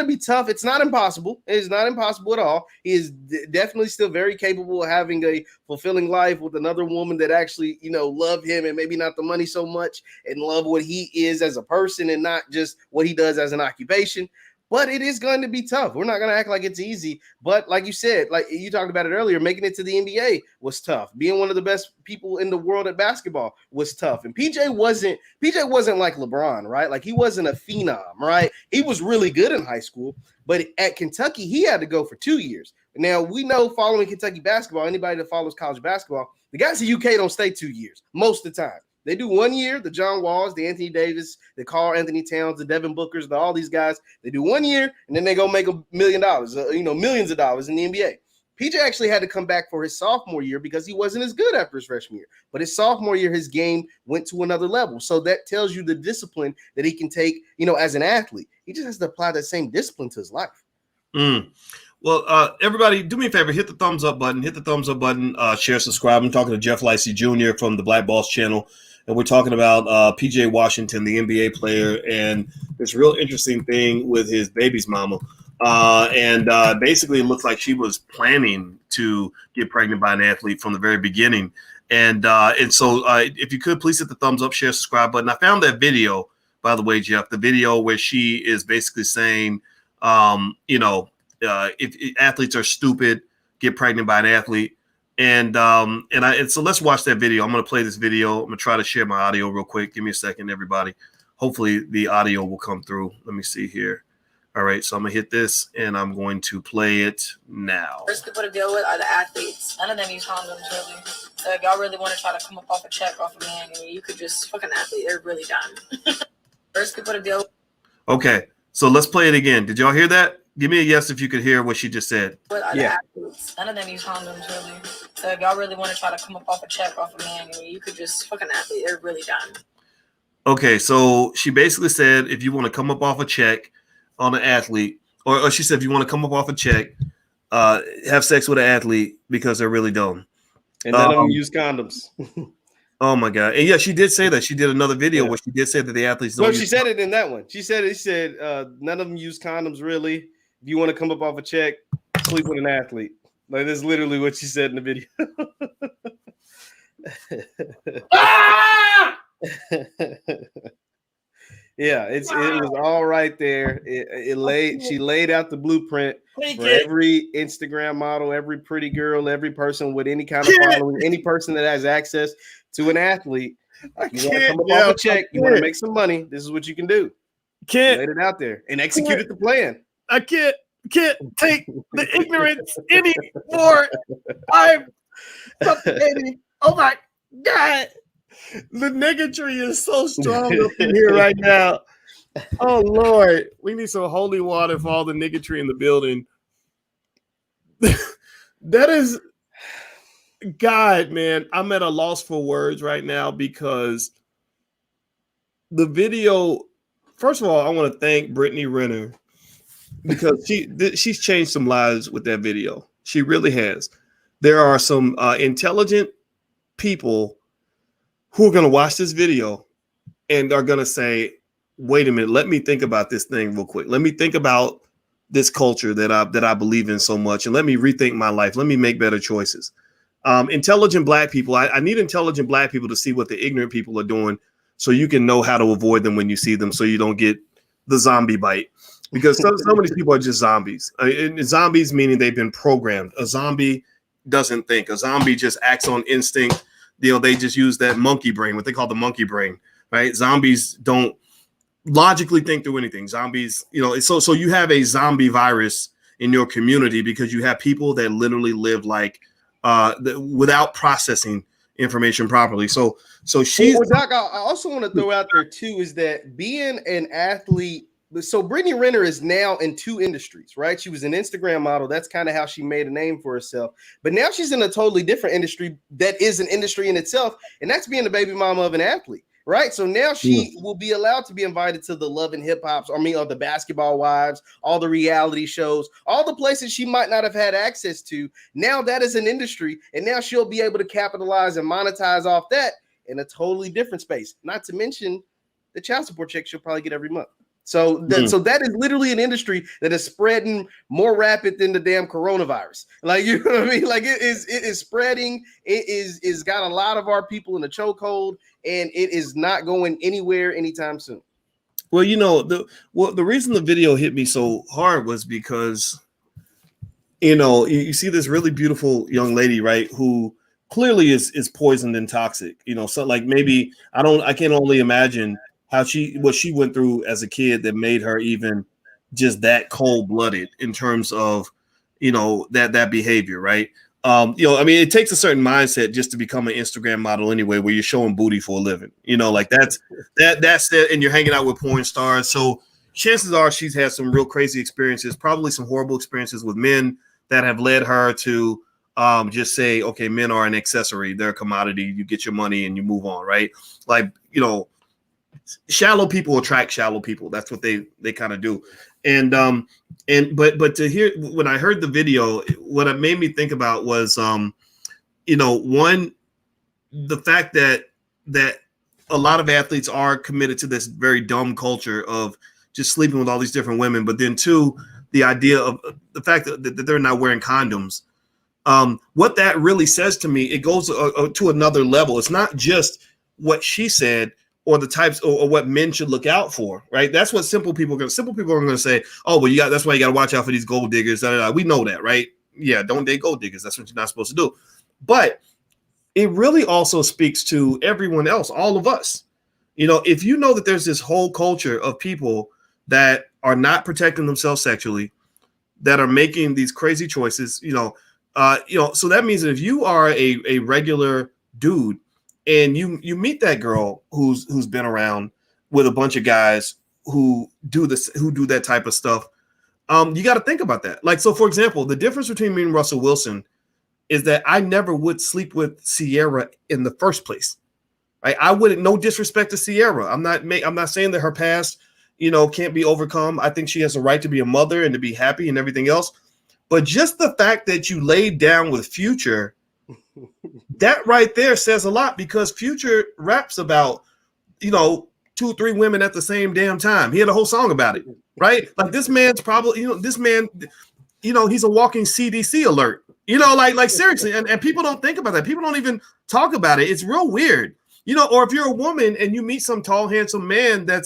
Speaker 2: be tough. It's not impossible. It's not impossible at all. He is definitely still very capable of having a fulfilling life with another woman that actually, love him and maybe not the money so much and love what he is as a person and not just what he does as an occupation. But it is going to be tough. We're not going to act like it's easy. But like you said, like you talked about it earlier, making it to the NBA was tough. Being one of the best people in the world at basketball was tough. And PJ wasn't like LeBron, right? Like he wasn't a phenom, right? He was really good in high school. But at Kentucky, he had to go for 2 years. Now, we know following Kentucky basketball, anybody that follows college basketball, the guys in the UK don't stay 2 years most of the time. They do 1 year, the John Walls, the Anthony Davis, the Karl Anthony Towns, the Devin Bookers, all these guys. They do 1 year, and then they go make $1 million, millions of dollars in the NBA. PJ actually had to come back for his sophomore year because he wasn't as good after his freshman year. But his sophomore year, his game went to another level. So that tells you the discipline that he can take, as an athlete. He just has to apply that same discipline to his life.
Speaker 1: Well, everybody, do me a favor, hit the thumbs up button, share, subscribe. I'm talking to Jeff Licey Jr. from the Black Boss channel. And we're talking about PJ Washington, the NBA player, and this real interesting thing with his baby's mama. Basically, it looks like she was planning to get pregnant by an athlete from the very beginning. And so if you could, please hit the thumbs up, share, subscribe button. I found that video, by the way, Jeff, the video where she is basically saying, if athletes are stupid, get pregnant by an athlete. And so let's watch that video. I'm gonna play this video. I'm gonna try to share my audio real quick. Give me a second, everybody. Hopefully the audio will come through. Let me see here. All right, so I'm gonna hit this and I'm going to play it now.
Speaker 4: First people to deal with are the athletes. None of them use condoms really. So if y'all really want to try to come up off a check off a man, you could just fuck an athlete. They're really done. First people to deal with.
Speaker 1: Okay, so let's play it again. Did y'all hear that? Give me a yes if you could hear what she just said.
Speaker 4: Yeah. None of them use condoms really. So if y'all really want to try to come up off a check off a man, you could just fuck an athlete. They're really done.
Speaker 1: Okay, so she basically said if you want to come up off a check on an athlete, or she said if you want to come up off a check, have sex with an athlete because they're really dumb.
Speaker 2: And none of them use condoms.
Speaker 1: Oh my God. And yeah, she did say that. She did another video where she did say that the athletes don't.
Speaker 2: No, she said it in that one. She said none of them use condoms really. If you want to come up off a check, sleep with an athlete. Like that's literally what she said in the video. Yeah, it was all right there. She laid out the blueprint for every Instagram model, every pretty girl, every person with any kind of following, any person that has access to an athlete. You want to come up off a check, you want to make some money. This is what you can do. Laid it out there and executed the plan.
Speaker 1: I can't take the ignorance anymore. I'm suffocating. Oh my God. The niggatry is so strong up in here right now. Oh Lord, we need some holy water for all the niggatry in the building. That is God, man. I'm at a loss for words right now because the video. First of all, I want to thank Brittney Renner because she's changed some lives with that video. She really has. There are some intelligent people who are going to watch this video and are going to say, wait a minute, let me think about this thing real quick. Let me think about this culture that I believe in so much, and let me rethink my life. Let me make better choices. Intelligent Black people, I need intelligent Black people to see what the ignorant people are doing so you can know how to avoid them when you see them so you don't get the zombie bite. Because some of these people are just zombies. Zombies meaning they've been programmed. A zombie doesn't think. A zombie just acts on instinct. They just use that monkey brain, what they call the monkey brain, right? Zombies don't logically think through anything. Zombies, so you have a zombie virus in your community because you have people that literally live like without processing information properly. So she's.
Speaker 2: Well, Doc, I also want to throw out there too is that being an athlete. So Brittney Renner is now in two industries, right? She was an Instagram model. That's kind of how she made a name for herself. But now she's in a totally different industry that is an industry in itself, and that's being the baby mama of an athlete, right? So now she will be allowed to be invited to the Love and Hip Hops, or the Basketball Wives, all the reality shows, all the places she might not have had access to. Now that is an industry, and now she'll be able to capitalize and monetize off that in a totally different space. Not to mention the child support check she'll probably get every month. So that is literally an industry that is spreading more rapid than the damn coronavirus. Like, you know what I mean? Like it is spreading. It is got a lot of our people in the chokehold, and it is not going anywhere anytime soon.
Speaker 1: Well, the reason the video hit me so hard was because, you see this really beautiful young lady, right, who clearly is poisoned and toxic. So like maybe I can only imagine what she went through as a kid that made her even just that cold-blooded in terms of, that behavior, right? It takes a certain mindset just to become an Instagram model anyway, where you're showing booty for a living, like that's that, and you're hanging out with porn stars. So chances are she's had some real crazy experiences, probably some horrible experiences with men that have led her to just say, okay, men are an accessory, they're a commodity, you get your money and you move on, right? Like, shallow people attract shallow people. That's what they kind of do. But to hear, when I heard the video, what it made me think about was, one, the fact that a lot of athletes are committed to this very dumb culture of just sleeping with all these different women. But then two, the idea of the fact that they're not wearing condoms. What that really says to me, it goes to another level. It's not just what she said, or the types or what men should look out for, right? That's what simple people are going to say, oh, well, that's why you got to watch out for these gold diggers. We know that, right? don't date gold diggers. That's what you're not supposed to do. But it really also speaks to everyone else, all of us. If you know that there's this whole culture of people that are not protecting themselves sexually, that are making these crazy choices, so that means that if you are a regular dude and you meet that girl who's been around with a bunch of guys who do that type of stuff, you got to think about that. Like, so for example, the difference between me and Russell Wilson is that I never would sleep with Sierra in the first place. Right? I wouldn't. No disrespect to Sierra. I'm not saying that her past, can't be overcome. I think she has a right to be a mother and to be happy and everything else. But just the fact that you laid down with Future, that right there says a lot, because Future raps about, 2-3 women at the same damn time. He had a whole song about it, right? Like, this man's probably, he's a walking CDC alert. Like seriously, and people don't think about that. People don't even talk about it. It's real weird. Or if you're a woman and you meet some tall, handsome man like,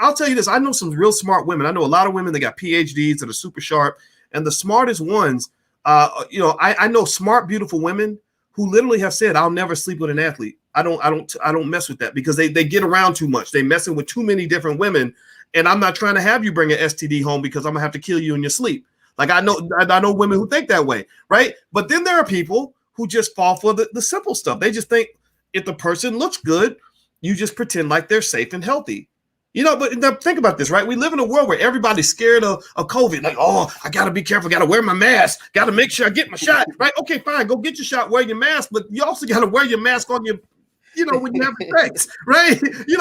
Speaker 1: I'll tell you this, I know some real smart women. I know a lot of women that got PhDs that are super sharp, and the smartest ones, I know smart, beautiful women who literally have said, I'll never sleep with an athlete. I don't mess with that, because they get around too much. They messing with too many different women, and I'm not trying to have you bring an STD home because I'm gonna have to kill you in your sleep. Like, I know women who think that way, right? But then there are people who just fall for the simple stuff. They just think if the person looks good, you just pretend like they're safe and healthy. But now think about this, right? We live in a world where everybody's scared of COVID. Like, oh, I got to be careful. Got to wear my mask. Got to make sure I get my shot, right? Okay, fine. Go get your shot. Wear your mask. But you also got to wear your mask on your, when you have sex, right? You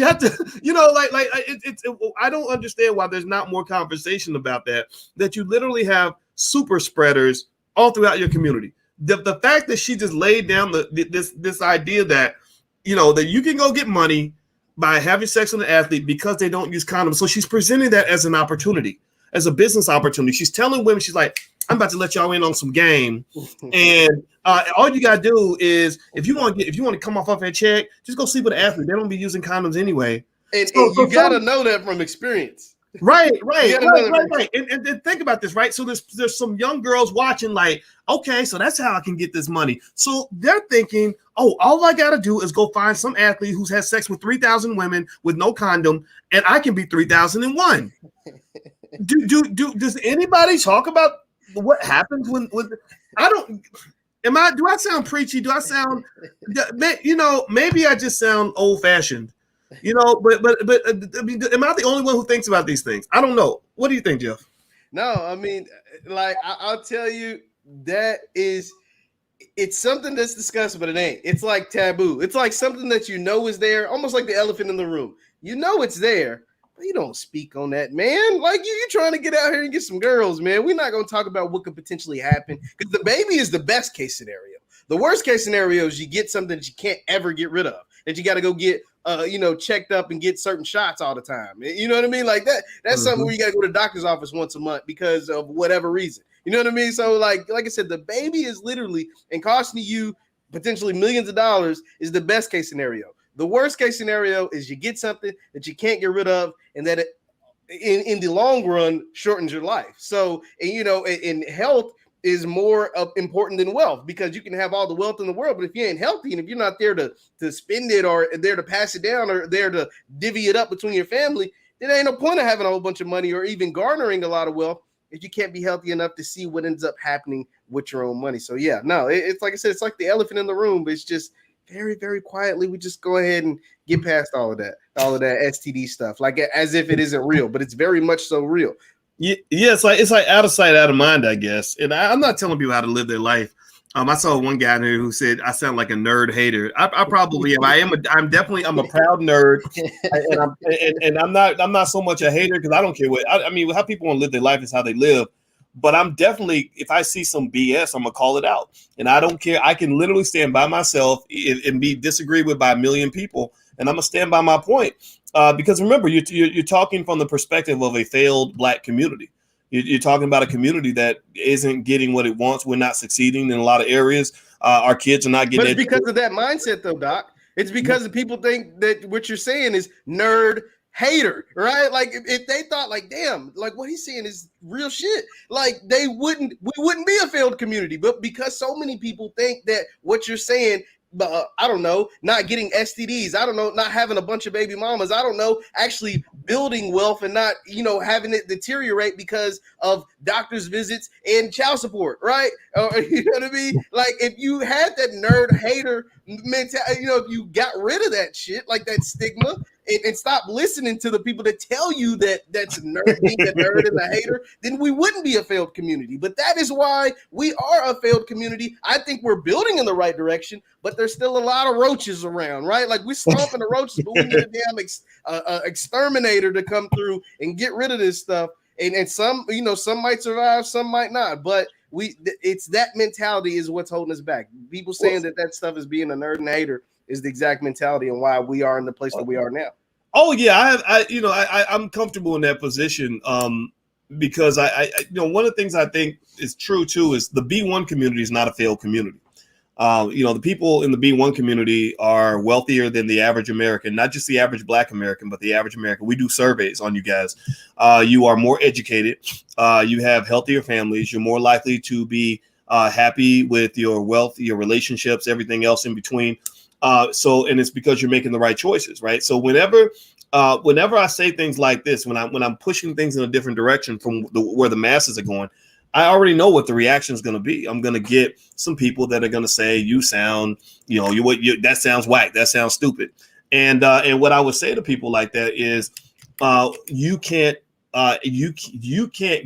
Speaker 1: have to, I don't understand why there's not more conversation about that you literally have super spreaders all throughout your community. The fact that she just laid down this idea that, that you can go get money by having sex with an athlete because they don't use condoms. So she's presenting that as an opportunity, as a business opportunity. She's telling women, she's like, I'm about to let y'all in on some game. And all you got to do is, if you want to come off that check, just go sleep with an athlete. They don't be using condoms anyway.
Speaker 3: And you got to know that from experience.
Speaker 1: Right. And think about this, right? So there's some young girls watching, like, okay, so that's how I can get this money. So they're thinking, oh, all I gotta do is go find some athlete who's had sex with 3,000 women with no condom, and I can be 3,001. Does anybody talk about what happens when do I sound preachy? Do I sound, maybe I just sound old fashioned. But I mean, am I the only one who thinks about these things? I don't know. What do you think, Jeff?
Speaker 3: No, I mean, like, I'll tell you, it's something that's discussed, but it ain't. It's like taboo. It's like something that is there, almost like the elephant in the room. It's there, but you don't speak on that, man. Like, you're trying to get out here and get some girls, man. We're not going to talk about what could potentially happen, because the baby is the best case scenario. The worst case scenario is you get something that you can't ever get rid of, that you got to go get checked up and get certain shots all the time. You know what I mean? Like that's something where you got to go to the doctor's office once a month because of whatever reason. You know what I mean? So like I said, the baby is literally, and costing you potentially millions of dollars is the best case scenario. The worst case scenario is you get something that you can't get rid of, and that in the long run shortens your life. So, in health is more important than wealth, because you can have all the wealth in the world, but if you ain't healthy and if you're not there to spend it, or there to pass it down, or there to divvy it up between your family, then there ain't no point of having a whole bunch of money or even garnering a lot of wealth if you can't be healthy enough to see what ends up happening with your own money. So yeah, no, it's like I said, it's like the elephant in the room, but it's just very, very quietly, we just go ahead and get past all of that STD stuff, like as if it isn't real, but it's very much so real.
Speaker 1: Yeah, it's like out of sight, out of mind, I guess. And I'm not telling people how to live their life. I saw one guy in here who said I sound like a nerd hater. I probably am. I'm definitely a proud nerd, and I'm not so much a hater, because I don't care what I mean. How people want to live their life is how they live. But I'm definitely, if I see some BS, I'm gonna call it out, and I don't care. I can literally stand by myself and be disagreed with by a million people, and I'm gonna stand by my point. Because remember, you're talking from the perspective of a failed Black community. You're talking about a community that isn't getting what it wants. We're not succeeding in a lot of areas. Our kids are not getting.
Speaker 3: But it's because of that mindset, though, Doc. It's because people think that what you're saying is nerd, hater, right? Like if they thought like, damn, like what he's saying is real shit, like we wouldn't be a failed community. But because so many people think that what you're saying, I don't know, not getting STDs, I don't know, not having a bunch of baby mamas, I don't know, actually building wealth and not, having it deteriorate because of doctor's visits and child support, right? You know what I mean? Like if you had that nerd hater mentality, if you got rid of that shit, like that stigma, and stop listening to the people that tell you that that's nerd, being a nerd and a hater, then we wouldn't be a failed community. But that is why we are a failed community. I think we're building in the right direction, but there's still a lot of roaches around, right? Like we're stomping the roaches, but we need a damn exterminator to come through and get rid of this stuff. And some, some might survive, some might not. But it's that mentality is what's holding us back. People saying that stuff is being a nerd and a hater is the exact mentality and why we are in the place that we are now.
Speaker 1: Oh yeah, I'm comfortable in that position because I one of the things I think is true too is the B1 community is not a failed community. The people in the B1 community are wealthier than the average American, not just the average Black American, but the average American. We do surveys on you guys. You are more educated. You have healthier families. You're more likely to be happy with your wealth, your relationships, everything else in between. And it's because you're making the right choices, right? So whenever I say things like this, when I'm pushing things in a different direction from where the masses are going, I already know what the reaction is going to be. I'm going to get some people that are going to say, "You sound, that sounds whack. That sounds stupid." And what I would say to people like that is, you can't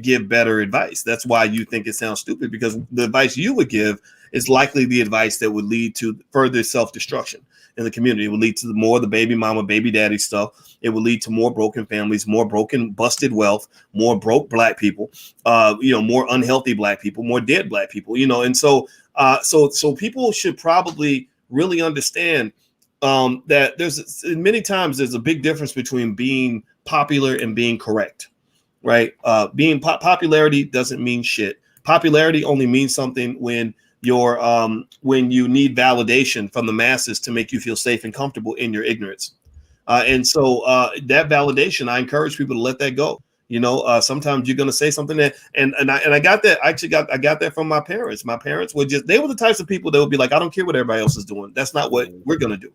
Speaker 1: give better advice. That's why you think it sounds stupid, because the advice you would give is likely the advice that would lead to further self-destruction in the community. It would lead to more of the baby mama, baby daddy stuff. It would lead to more broken families, more broken, busted wealth, more broke Black people, more unhealthy Black people, more dead Black people, and so people should probably really understand that there's many times there's a big difference between being popular and being correct, right? Being popularity doesn't mean shit. Popularity only means something when you need validation from the masses to make you feel safe and comfortable in your ignorance. And so that validation, I encourage people to let that go. Sometimes you're going to say something that, and I got that. I got that from my parents. My parents they were the types of people that would be like, I don't care what everybody else is doing. That's not what we're going to do.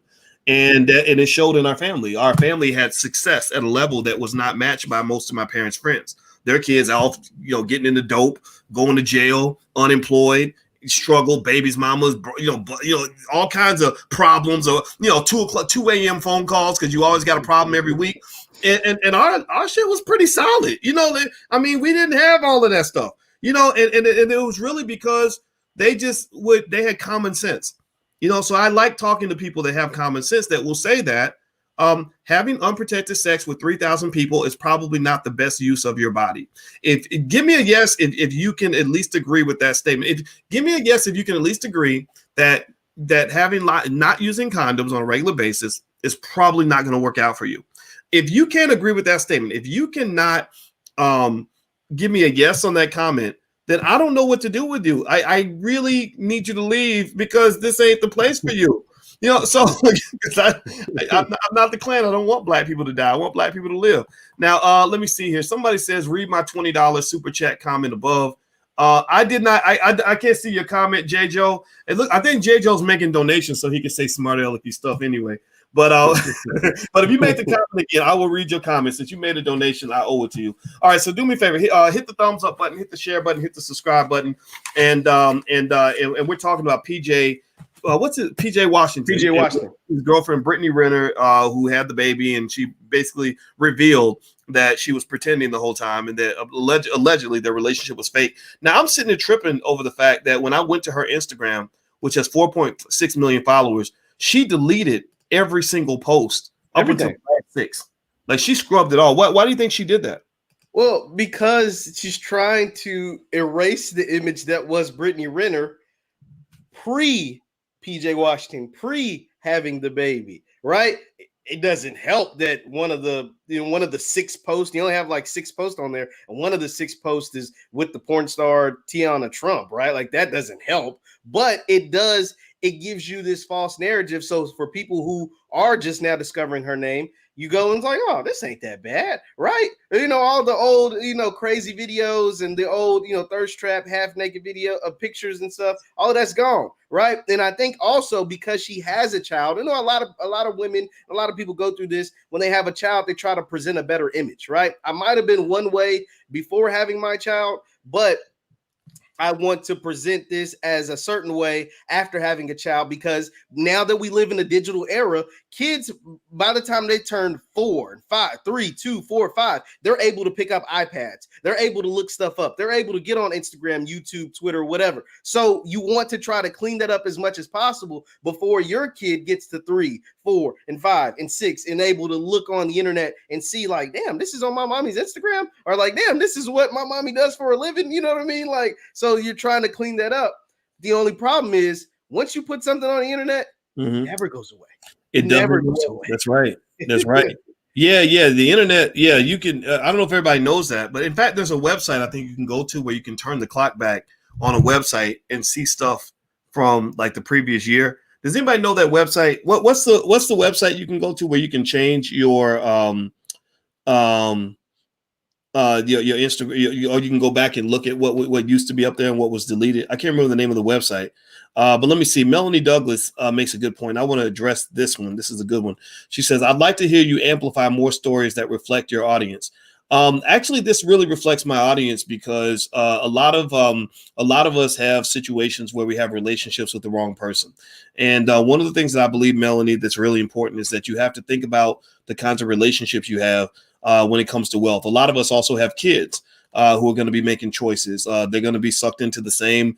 Speaker 1: And it showed in our family. Our family had success at a level that was not matched by most of my parents' friends. Their kids all, getting into dope, going to jail, unemployed, struggle, babies, mamas, all kinds of problems, or 2 a.m. phone calls because you always got a problem every week. And our shit was pretty solid. We didn't have all of that stuff. And it was really because they had common sense. So I like talking to people that have common sense that will say that having unprotected sex with 3,000 people is probably not the best use of your body. Give me a yes if you can at least agree with that statement. Give me a yes if you can at least agree that having not using condoms on a regular basis is probably not going to work out for you. If you can't agree with that statement, if you cannot give me a yes on that comment, then I don't know what to do with you. I really need you to leave because this ain't the place for you. So I'm not the Klan. I don't want Black people to die. I want Black people to live. Now, let me see here. Somebody says, read my $20 super chat comment above. I did not. I can't see your comment, J. Joe. And look, I think J. Joe's making donations so he can say smart alecky stuff anyway. But but if you make the comment again, I will read your comment. Since you made a donation, I owe it to you. All right, so do me a favor. Hit the thumbs up button, hit the share button, hit the subscribe button, and we're talking about PJ. What's it? PJ Washington.
Speaker 3: PJ Washington.
Speaker 1: His girlfriend, Brittney Renner, who had the baby, and she basically revealed that she was pretending the whole time and that allegedly their relationship was fake. Now, I'm sitting there tripping over the fact that when I went to her Instagram, which has 4.6 million followers, she deleted every single post up until 6. Like, she scrubbed it all. Why do you think she did that?
Speaker 3: Well, because she's trying to erase the image that was Brittney Renner pre PJ Washington, pre having the baby, right? It doesn't help that one of the 6 posts, you only have like 6 posts on there, and one of the 6 posts is with the porn star Tiana Trump, right? Like, that doesn't help, but it gives you this false narrative. So for people who are just now discovering her name, you go and it's like, oh, this ain't that bad, right? You know, all the old, crazy videos and the old, thirst trap, half naked video of pictures and stuff, all of that's gone, right? And I think also because she has a child, a lot of women, a lot of people go through this when they have a child, they try to present a better image, right? I might have been one way before having my child, but I want to present this as a certain way after having a child, because now that we live in a digital era, kids, by the time they turn 4 and 5, 3, 2, 4, 5, they're able to pick up iPads. They're able to look stuff up. They're able to get on Instagram, YouTube, Twitter, whatever. So you want to try to clean that up as much as possible before your kid gets to 3, 4, and 5, and 6, and able to look on the internet and see like, damn, this is on my mommy's Instagram, or like, damn, this is what my mommy does for a living. You know what I mean? Like, so you're trying to clean that up. The only problem is once you put something on the internet, it never goes away.
Speaker 1: It never goes away. That's right. That's right. Yeah. The internet. Yeah, you can. I don't know if everybody knows that, but in fact, there's a website I think you can go to where you can turn the clock back on a website and see stuff from like the previous year. Does anybody know that website? What's the website you can go to where you can change your your Instagram, or you can go back and look at what used to be up there and what was deleted. I can't remember the name of the website, but let me see. Melanie Douglas makes a good point. I want to address this one. This is a good one. She says, "I'd like to hear you amplify more stories that reflect your audience." Actually, this really reflects my audience because a lot of us have situations where we have relationships with the wrong person. And one of the things that I believe, Melanie, that's really important is that you have to think about the kinds of relationships you have when it comes to wealth. A lot of us also have kids who are going to be making choices. They're going to be sucked into the same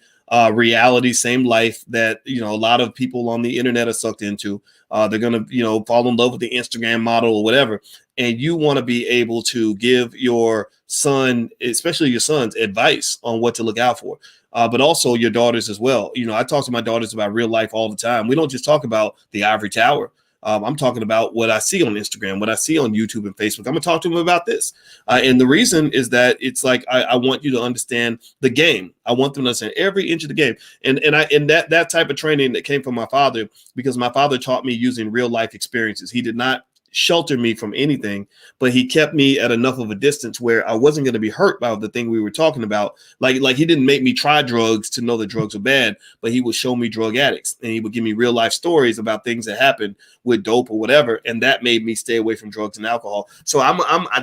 Speaker 1: reality, same life that, a lot of people on the internet are sucked into. They're going to, fall in love with the Instagram model or whatever. And you want to be able to give your son, especially your sons, advice on what to look out for, but also your daughters as well. I talk to my daughters about real life all the time. We don't just talk about the ivory tower. I'm talking about what I see on Instagram, what I see on YouTube and Facebook. I'm going to talk to them about this. And the reason is that it's like I want you to understand the game. I want them to understand every inch of the game. And that type of training that came from my father, because my father taught me using real life experiences. He did not shelter me from anything, but he kept me at enough of a distance where I wasn't going to be hurt by the thing we were talking about. Like he didn't make me try drugs to know that drugs were bad, but he would show me drug addicts and he would give me real life stories about things that happened with dope or whatever. And that made me stay away from drugs and alcohol. So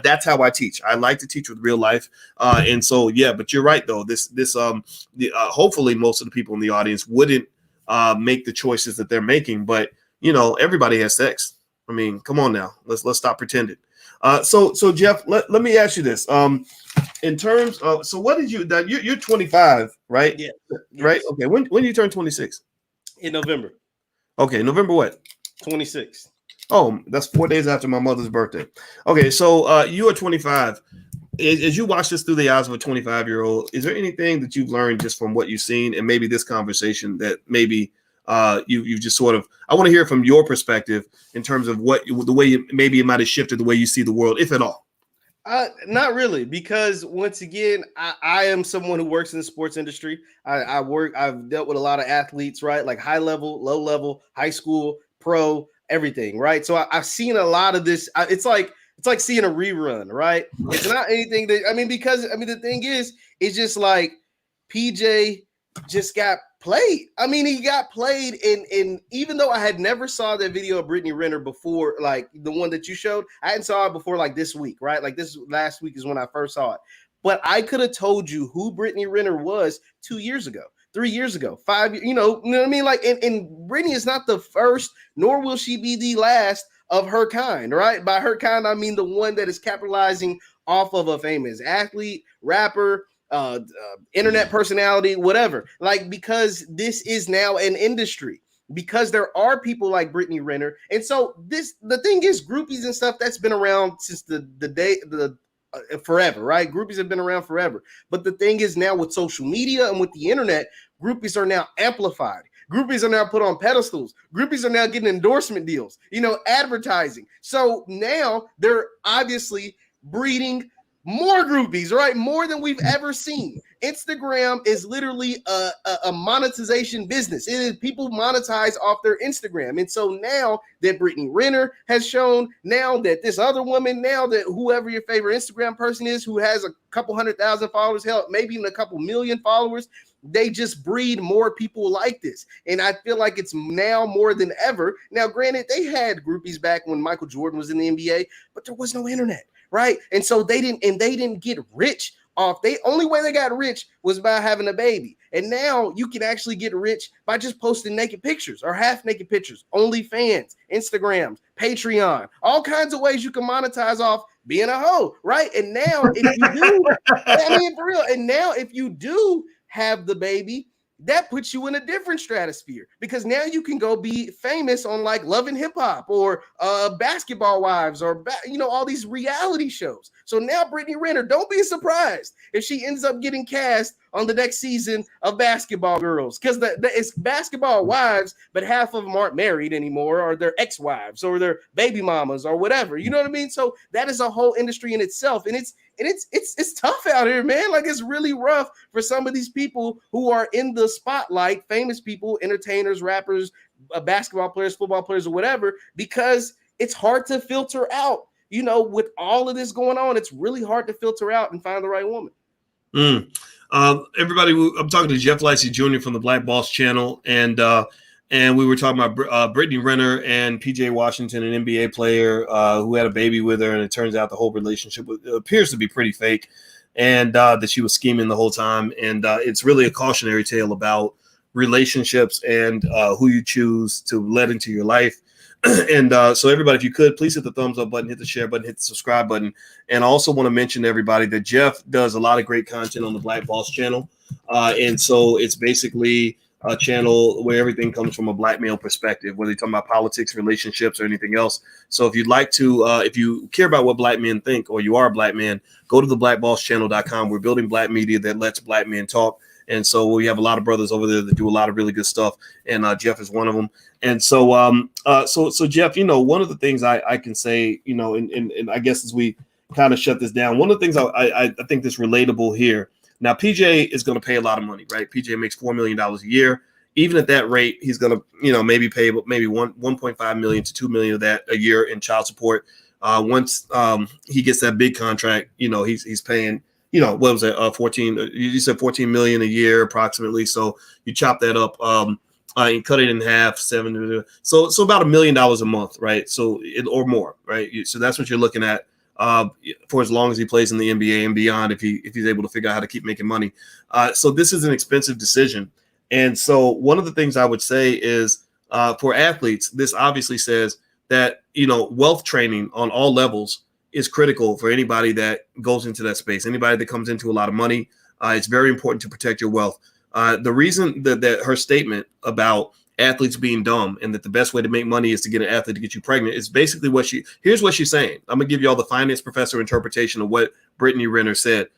Speaker 1: that's how I teach. I like to teach with real life. And so, yeah, but you're right though. Hopefully most of the people in the audience wouldn't make the choices that they're making, but everybody has sex. I mean, come on now. Let's stop pretending. So Jeff, let me ask you this. In terms of, so what did you're 25, right?
Speaker 3: Yeah.
Speaker 1: Right. Okay. When you turn 26?
Speaker 3: In November.
Speaker 1: Okay. November what?
Speaker 3: 26.
Speaker 1: Oh, that's 4 days after my mother's birthday. Okay. So you are 25. As you watch this through the eyes of a 25-year-old, is there anything that you've learned just from what you've seen and maybe this conversation that maybe you just sort of, I want to hear from your perspective in terms of the way maybe it might have shifted the way you see the world, if at all.
Speaker 3: Not really, because once again, I am someone who works in the sports industry. I've dealt with a lot of athletes, right? Like high level, low level, high school, pro, everything, right? So I've seen a lot of this. It's like seeing a rerun, right? It's not anything because the thing is, it's just like PJ just got played. He got played in even though I had never saw that video of Brittney Renner before, like the one that you showed, I hadn't saw it before like this week, right? Like this last week is when I first saw it. But I could have told you who Brittney Renner was 2 years ago, 3 years ago, 5 years, you know what I mean? Like, and Brittney is not the first, nor will she be the last of her kind, right? By her kind, I mean the one that is capitalizing off of a famous athlete, rapper, internet personality, whatever, like, because this is now an industry, because there are people like Brittney Renner. And so the thing is, groupies and stuff, that's been around since the day, forever, right? Groupies have been around forever. But the thing is, now with social media and with the internet, groupies are now amplified. Groupies are now put on pedestals. Groupies are now getting endorsement deals, advertising. So now they're obviously breeding more groupies, right? More than we've ever seen. Instagram is literally a monetization business. It is people monetize off their Instagram. And so now that Brittney Renner has shown, now that this other woman, now that whoever your favorite Instagram person is who has a couple 100,000 followers, hell, maybe even a couple million followers, they just breed more people like this. And I feel like it's now more than ever. Now, granted, they had groupies back when Michael Jordan was in the NBA, but there was no internet, right? And so they didn't get rich off. The only way they got rich was by having a baby. And now you can actually get rich by just posting naked pictures or half naked pictures, OnlyFans, Instagrams, Patreon, all kinds of ways you can monetize off being a hoe, right? And now if you do, I mean, for real, and now if you do have the baby, that puts you in a different stratosphere because now you can go be famous on like Love and Hiphop or Basketball Wives or all these reality shows. So now Brittney Renner, don't be surprised if she ends up getting cast on the next season of Basketball Girls because it's Basketball Wives, but half of them aren't married anymore, or they're ex-wives or they're baby mamas or whatever. You know what I mean? So that is a whole industry in itself, and it's tough out here, man. Like it's really rough for some of these people who are in the spotlight, famous people, entertainers, rappers, basketball players, football players, or whatever, because it's hard to filter out. With all of this going on, it's really hard to filter out and find the right woman.
Speaker 1: Everybody, I'm talking to Jeff Licey Jr. from the Black Boss Channel, and we were talking about Brittney Renner and PJ Washington, an NBA player who had a baby with her, and it turns out the whole relationship appears to be pretty fake, and that she was scheming the whole time. And it's really a cautionary tale about relationships and who you choose to let into your life. And so everybody, if you could, please hit the thumbs up button, hit the share button, hit the subscribe button. And I also want to mention to everybody that Jeff does a lot of great content on the Black Boss Channel. And so it's basically a channel where everything comes from a black male perspective, whether you're talking about politics, relationships, or anything else. So if you'd like to, if you care about what black men think, or you are a black man, go to the blackbosschannel.com. We're building black media that lets black men talk. And so we have a lot of brothers over there that do a lot of really good stuff. And Jeff is one of them. And so, so Jeff, one of the things I can say, and I guess as we kind of shut this down, one of the things I think that's relatable here. Now, PJ is going to pay a lot of money, right? PJ makes $4 million a year. Even at that rate, he's going to, maybe pay maybe 1.5 million to 2 million of that a year in child support. Once he gets that big contract, he's paying, what was it? 14, you said 14 million a year approximately. So you chop that up, and cut it in half, so about $1 million a month, right? So or more, right? So that's what you're looking at for as long as he plays in the NBA and beyond, if he's able to figure out how to keep making money. So this is an expensive decision. And so one of the things I would say is for athletes, this obviously says that, wealth training on all levels is critical for anybody that goes into that space. Anybody that comes into a lot of money, it's very important to protect your wealth. The reason that her statement about athletes being dumb and that the best way to make money is to get an athlete to get you pregnant is basically here's what she's saying. I'm gonna give you all the finance professor interpretation of what Brittney Renner said.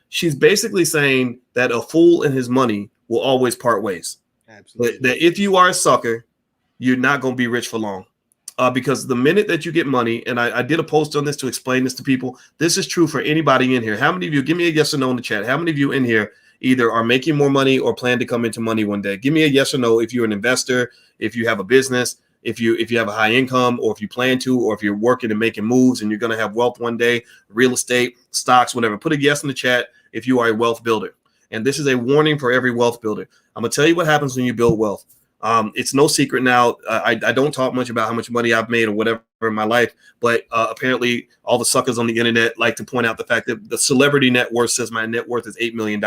Speaker 1: She's basically saying that a fool and his money will always part ways. Absolutely. But that if you are a sucker, you're not going to be rich for long. Because the minute that you get money, and I did a post on this to explain this to people, this is true for anybody in here. How many of you, give me a yes or no in the chat, how many of you in here either are making more money or plan to come into money one day? Give me a yes or no if you're an investor, if you have a business, if you have a high income, or if you plan to, or if you're working and making moves and you're going to have wealth one day, real estate, stocks, whatever. Put a yes in the chat if you are a wealth builder. And this is a warning for every wealth builder. I'm going to tell you what happens when you build wealth. It's no secret now. I don't talk much about how much money I've made or whatever in my life, but apparently all the suckers on the internet like to point out the fact that the celebrity net worth says my net worth is $8 million.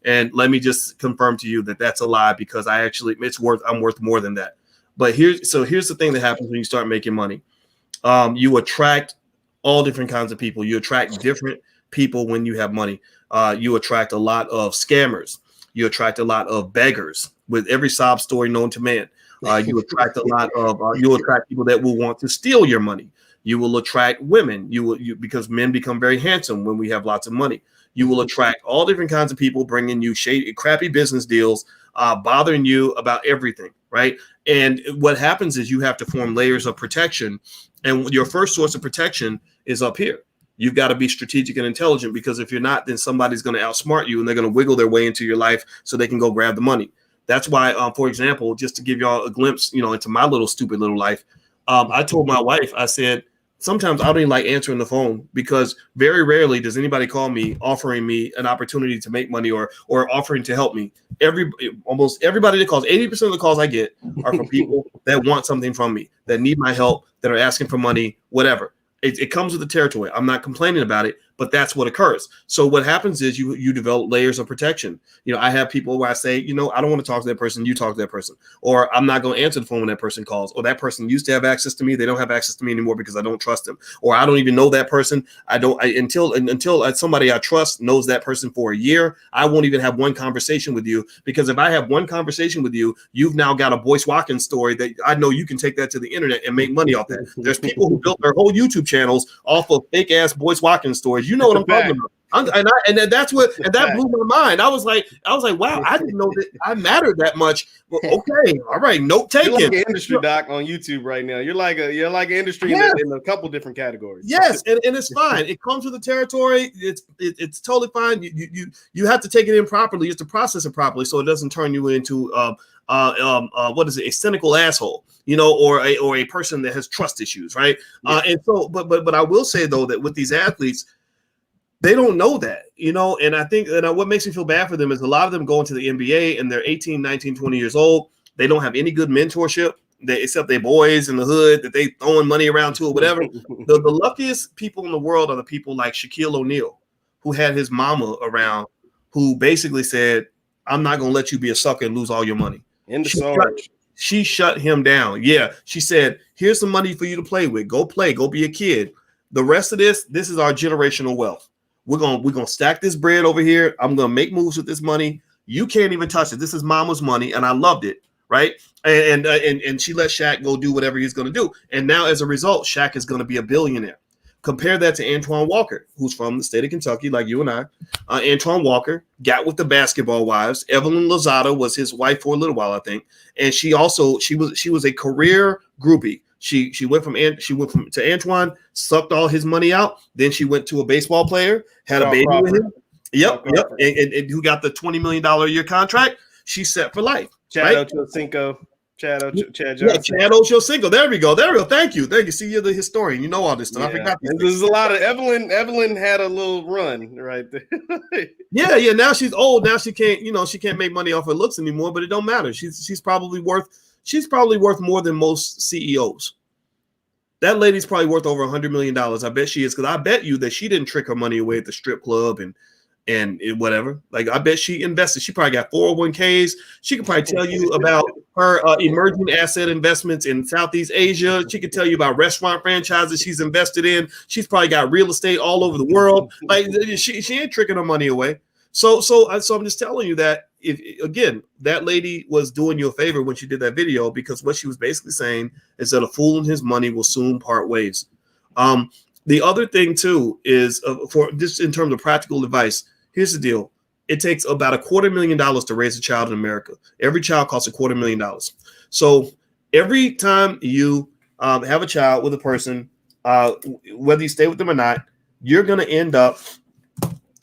Speaker 1: And let me just confirm to you that that's a lie, because I'm worth more than that. But here's the thing that happens when you start making money. You attract all different kinds of people. You attract different people when you have money. You attract a lot of scammers. You attract a lot of beggars with every sob story known to man. You attract you'll attract people that will want to steal your money. You will attract women. Because men become very handsome when we have lots of money. You will attract all different kinds of people bringing you shady, crappy business deals, bothering you about everything, right? And what happens is you have to form layers of protection. And your first source of protection is up here. you've got to be strategic and intelligent, because if you're not, then somebody's going to outsmart you and they're going to wiggle their way into your life so they can go grab the money. That's why, for example, just to give y'all a glimpse, into my little stupid little life, I told my wife, I said, sometimes I don't even like answering the phone, because very rarely does anybody call me offering me an opportunity to make money or offering to help me. Almost everybody that calls, 80% of the calls I get are from people that want something from me, that need my help, that are asking for money, whatever. It comes with the territory. I'm not complaining about it, but that's what occurs. So what happens is you develop layers of protection. I have people where I say, I don't want to talk to that person. You talk to that person, or I'm not going to answer the phone when that person calls, or that person used to have access to me. They don't have access to me anymore because I don't trust them, or I don't even know that person. Until somebody I trust knows that person for a year, I won't even have one conversation with you, because if I have one conversation with you, you've now got a Boyce Watkins story that I know you can take that to the internet and make money off that. There's people who built their whole YouTube channels off of fake ass Boyce Watkins stories. You know what I'm talking about. That blew my mind. I was like, wow, I didn't know that I mattered that much. Well, okay, all right, note taken.
Speaker 2: You're like an industry doc on YouTube right now. You're like an industry in a couple different categories.
Speaker 1: Yes, and it's fine. It comes with the territory. It's totally fine. You have to take it in properly. You have to process it properly so it doesn't turn you into what is it, a cynical asshole, or a person that has trust issues, right? Yeah. And so, but I will say though that with these athletes, they don't know that, and I think what makes me feel bad for them is a lot of them go into the NBA and they're 18, 19, 20 years old. They don't have any good mentorship, except they boys in the hood that they throwing money around to or whatever. The luckiest people in the world are the people like Shaquille O'Neal, who had his mama around, who basically said, I'm not going to let you be a sucker and lose all your money. She shut him down. Yeah. She said, here's some money for you to play with. Go play. Go be a kid. The rest of this is our generational wealth. We're gonna stack this bread over here. I'm gonna make moves with this money. You can't even touch it. This is mama's money, and I loved it, right? And she let Shaq go do whatever he's gonna do. And now, as a result, Shaq is gonna be a billionaire. Compare that to Antoine Walker, who's from the state of Kentucky, like you and I. Antoine Walker got with the basketball wives. Evelyn Lozada was his wife for a little while, I think, and she was a career groupie. She went to Antoine, sucked all his money out. Then she went to a baseball player, had a baby with him. Yep. And who got the $20 million a year contract? She's set for life.
Speaker 2: Chad Ochocinco. Chad
Speaker 1: Ochocinco. There we go. Thank you. See, you're the historian. You know all this stuff.
Speaker 2: Yeah. I forgot. There's a lot of Evelyn had a little run right there.
Speaker 1: Yeah. Now she's old. Now she can't make money off her looks anymore. But it don't matter. She's probably worth more than most CEOs. That lady's probably worth over $100 million. I bet she is, because I bet you that she didn't trick her money away at the strip club and whatever. Like, I bet she invested. She probably got 401ks. She could probably tell you about her emerging asset investments in Southeast Asia. She could tell you about restaurant franchises she's invested in. She's probably got real estate all over the world. Like, she ain't tricking her money away. So I'm just telling you that that lady was doing you a favor when she did that video, because what she was basically saying is that a fool and his money will soon part ways. The other thing too is for just in terms of practical advice, here's the deal. It takes about $250,000 to raise a child in America. Every child costs $250,000. So every time you have a child with a person, whether you stay with them or not, you're going to end up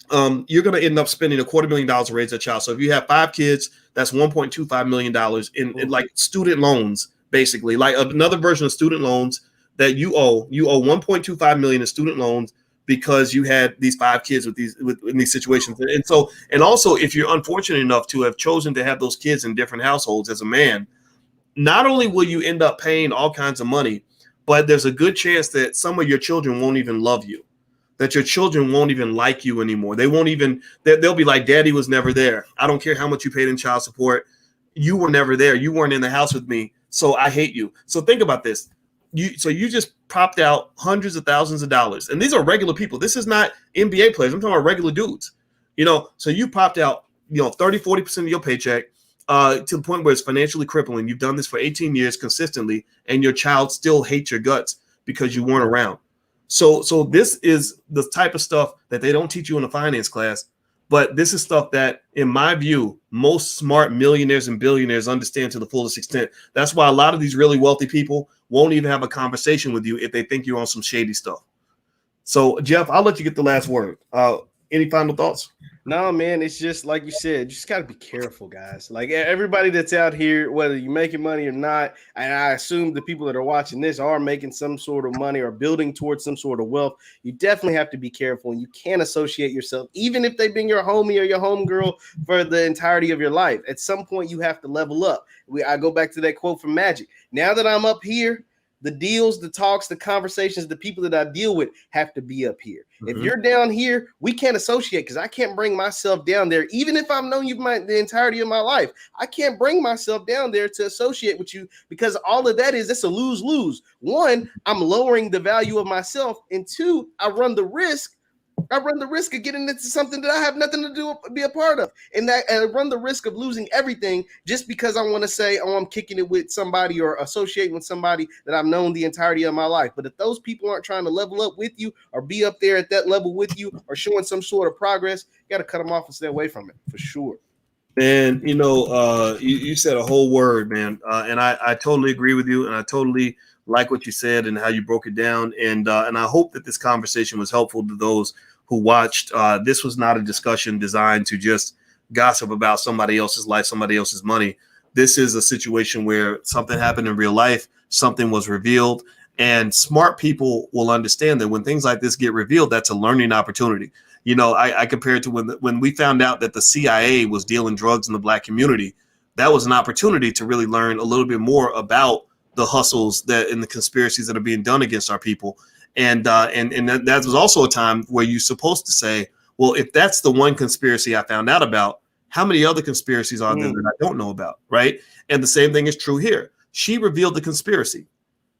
Speaker 1: spending $250,000 to raise a child. So if you have 5 kids, that's $1.25 million in like student loans, basically, like another version of student loans that you owe. You owe $1.25 million in student loans because you had these 5 kids in these situations. And also, if you're unfortunate enough to have chosen to have those kids in different households as a man, not only will you end up paying all kinds of money, but there's a good chance that some of your children won't even love you. That your children won't even like you anymore. They'll be like, Daddy was never there. I don't care how much you paid in child support. You were never there. You weren't in the house with me. So I hate you. So think about this. You just popped out hundreds of thousands of dollars. And these are regular people. This is not NBA players. I'm talking about regular dudes. So you popped out, 30, 40% of your paycheck to the point where it's financially crippling. You've done this for 18 years consistently, and your child still hates your guts because you weren't around. So this is the type of stuff that they don't teach you in a finance class, but this is stuff that, in my view, most smart millionaires and billionaires understand to the fullest extent. That's why a lot of these really wealthy people won't even have a conversation with you if they think you're on some shady stuff. So, Jeff, I'll let you get the last word. Any final thoughts?
Speaker 2: No, man, it's just like you said, you just got to be careful, guys. Like everybody that's out here, whether you're making money or not, and I assume the people that are watching this are making some sort of money or building towards some sort of wealth. You definitely have to be careful, and you can't associate yourself, even if they've been your homie or your homegirl for the entirety of your life. At some point, you have to level up. I go back to that quote from Magic. Now that I'm up here, the deals, the talks, the conversations, the people that I deal with have to be up here. If you're down here, we can't associate because I can't bring myself down there. Even if I've known you the entirety of my life, I can't bring myself down there to associate with you because all of that it's a lose-lose. One, I'm lowering the value of myself. And two, I run the risk of getting into something that I have nothing to do, be a part of. And I run the risk of losing everything just because I want to say, oh, I'm kicking it with somebody or associating with somebody that I've known the entirety of my life. But if those people aren't trying to level up with you or be up there at that level with you or showing some sort of progress, you got to cut them off and stay away from it for sure.
Speaker 1: And, you said a whole word, man. And I totally agree with you. And I totally like what you said and how you broke it down. And I hope that this conversation was helpful to those who watched. This was not a discussion designed to just gossip about somebody else's life, somebody else's money. This is a situation where something happened in real life, something was revealed, and smart people will understand that when things like this get revealed, that's a learning opportunity. I compare it to when we found out that the CIA was dealing drugs in the Black community. That was an opportunity to really learn a little bit more about the hustles and the conspiracies that are being done against our people. And that was also a time where you're supposed to say, well, if that's the one conspiracy I found out about, how many other conspiracies are there that I don't know about, right? And the same thing is true here. She revealed the conspiracy.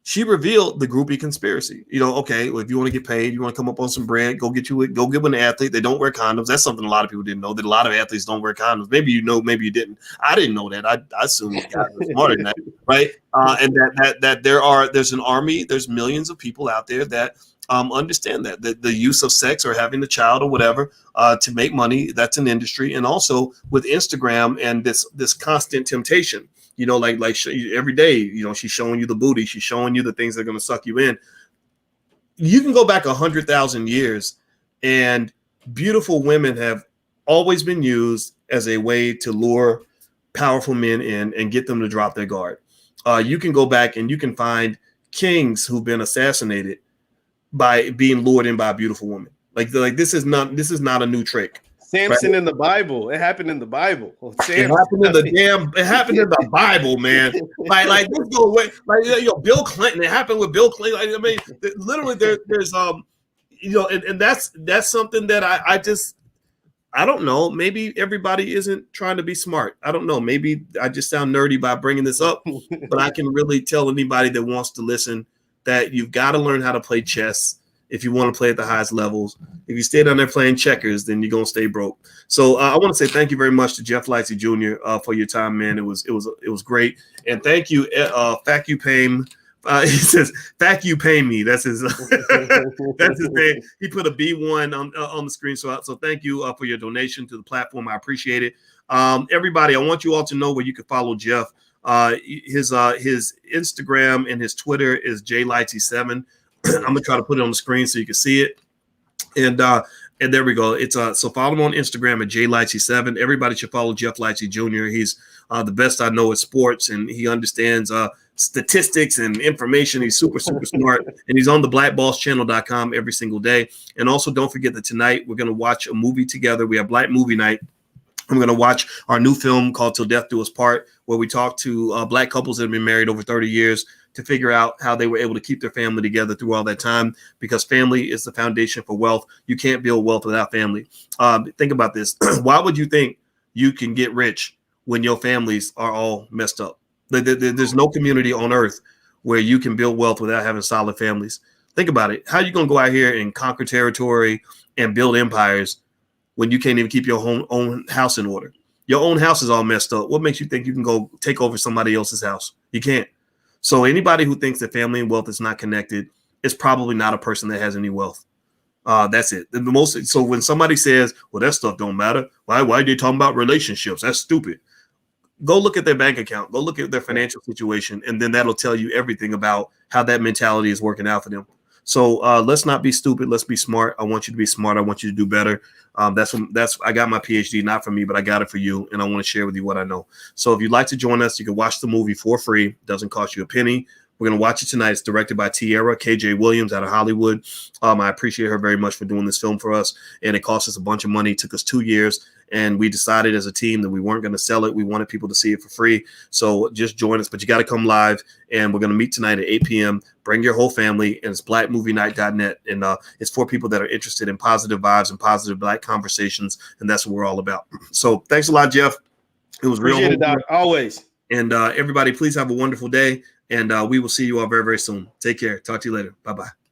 Speaker 1: She revealed the groupie conspiracy. Okay, well, if you want to get paid, you want to come up on some bread, go get an athlete. They don't wear condoms. That's something a lot of people didn't know, that a lot of athletes don't wear condoms. Maybe you know, maybe you didn't. I didn't know that. I assumed you guys were smarter than that, right? And that there's an army, there's millions of people out there that understand that the use of sex or having a child or whatever to make money, that's an industry. And also with Instagram and this constant temptation. Like every day, she's showing you the booty. She's showing you the things that are going to suck you in. You can go back 100,000 years, and beautiful women have always been used as a way to lure powerful men in and get them to drop their guard. You can go back and you can find kings who've been assassinated by being lured in by a beautiful woman. Like this is not a new trick.
Speaker 2: Samson
Speaker 1: right?
Speaker 2: in the Bible. It happened in the Bible.
Speaker 1: It happened in the Bible, man. Like this go away. Bill Clinton. It happened with Bill Clinton. Literally, there's and that's something that I don't know. Maybe everybody isn't trying to be smart. I don't know. Maybe I just sound nerdy by bringing this up, but I can really tell anybody that wants to listen that you've got to learn how to play chess. If you want to play at the highest levels, if you stay down there playing checkers, then you're gonna stay broke. So I want to say thank you very much to Jeff Lightsey Jr. For your time, man. It was great, and thank you, Fact You Pay. He says Fact You Pay Me. That's his that's his name. He put a B1 on the screen. So thank you for your donation to the platform. I appreciate it. Everybody, I want you all to know where you can follow Jeff. His Instagram and his Twitter is jlightsey7. I'm gonna try to put it on the screen so you can see it. And there we go. It's so follow him on Instagram at jlightsey7. Everybody should follow Jeff Lightsey Jr. He's the best I know at sports, and he understands statistics and information. He's super smart, and he's on the blackbosschannel.com every single day. And also don't forget that tonight we're gonna watch a movie together. We have Black Movie Night. I'm going to watch our new film called Till Death Do Us Part, where we talk to Black couples that have been married over 30 years to figure out how they were able to keep their family together through all that time, because family is the foundation for wealth. You can't build wealth without family. Think about this. Why would you think you can get rich when your families are all messed up? There's no community on earth where you can build wealth without having solid families. Think about it. How are you going to go out here and conquer territory and build empires when you can't even keep your own house in order? Your own house is all messed up. What makes you think you can go take over somebody else's house? You can't. So anybody who thinks that family and wealth is not connected is probably not a person that has any wealth. That's it. So when somebody says, well, that stuff don't matter, why are they talking about relationships? That's stupid. Go look at their bank account. Go look at their financial situation, and then that'll tell you everything about how that mentality is working out for them. So let's not be stupid. Let's be smart. I want you to be smart. I want you to do better. That's I got my PhD, not for me, but I got it for you. And I want to share with you what I know. So if you'd like to join us, you can watch the movie for free. It doesn't cost you a penny. We're going to watch it tonight. It's directed by Tierra KJ Williams out of Hollywood. I appreciate her very much for doing this film for us. And it cost us a bunch of money. It took us 2 years. And we decided as a team that we weren't going to sell it. We wanted people to see it for free. So just join us. But you got to come live. And we're going to meet tonight at 8 p.m. Bring your whole family. And it's blackmovienight.net. And it's for people that are interested in positive vibes and positive Black conversations. And that's what we're all about. So thanks a lot, Jeff. It was real.
Speaker 2: Appreciate it, Doc. Always.
Speaker 1: And everybody, please have a wonderful day. And we will see you all very, very soon. Take care. Talk to you later. Bye-bye.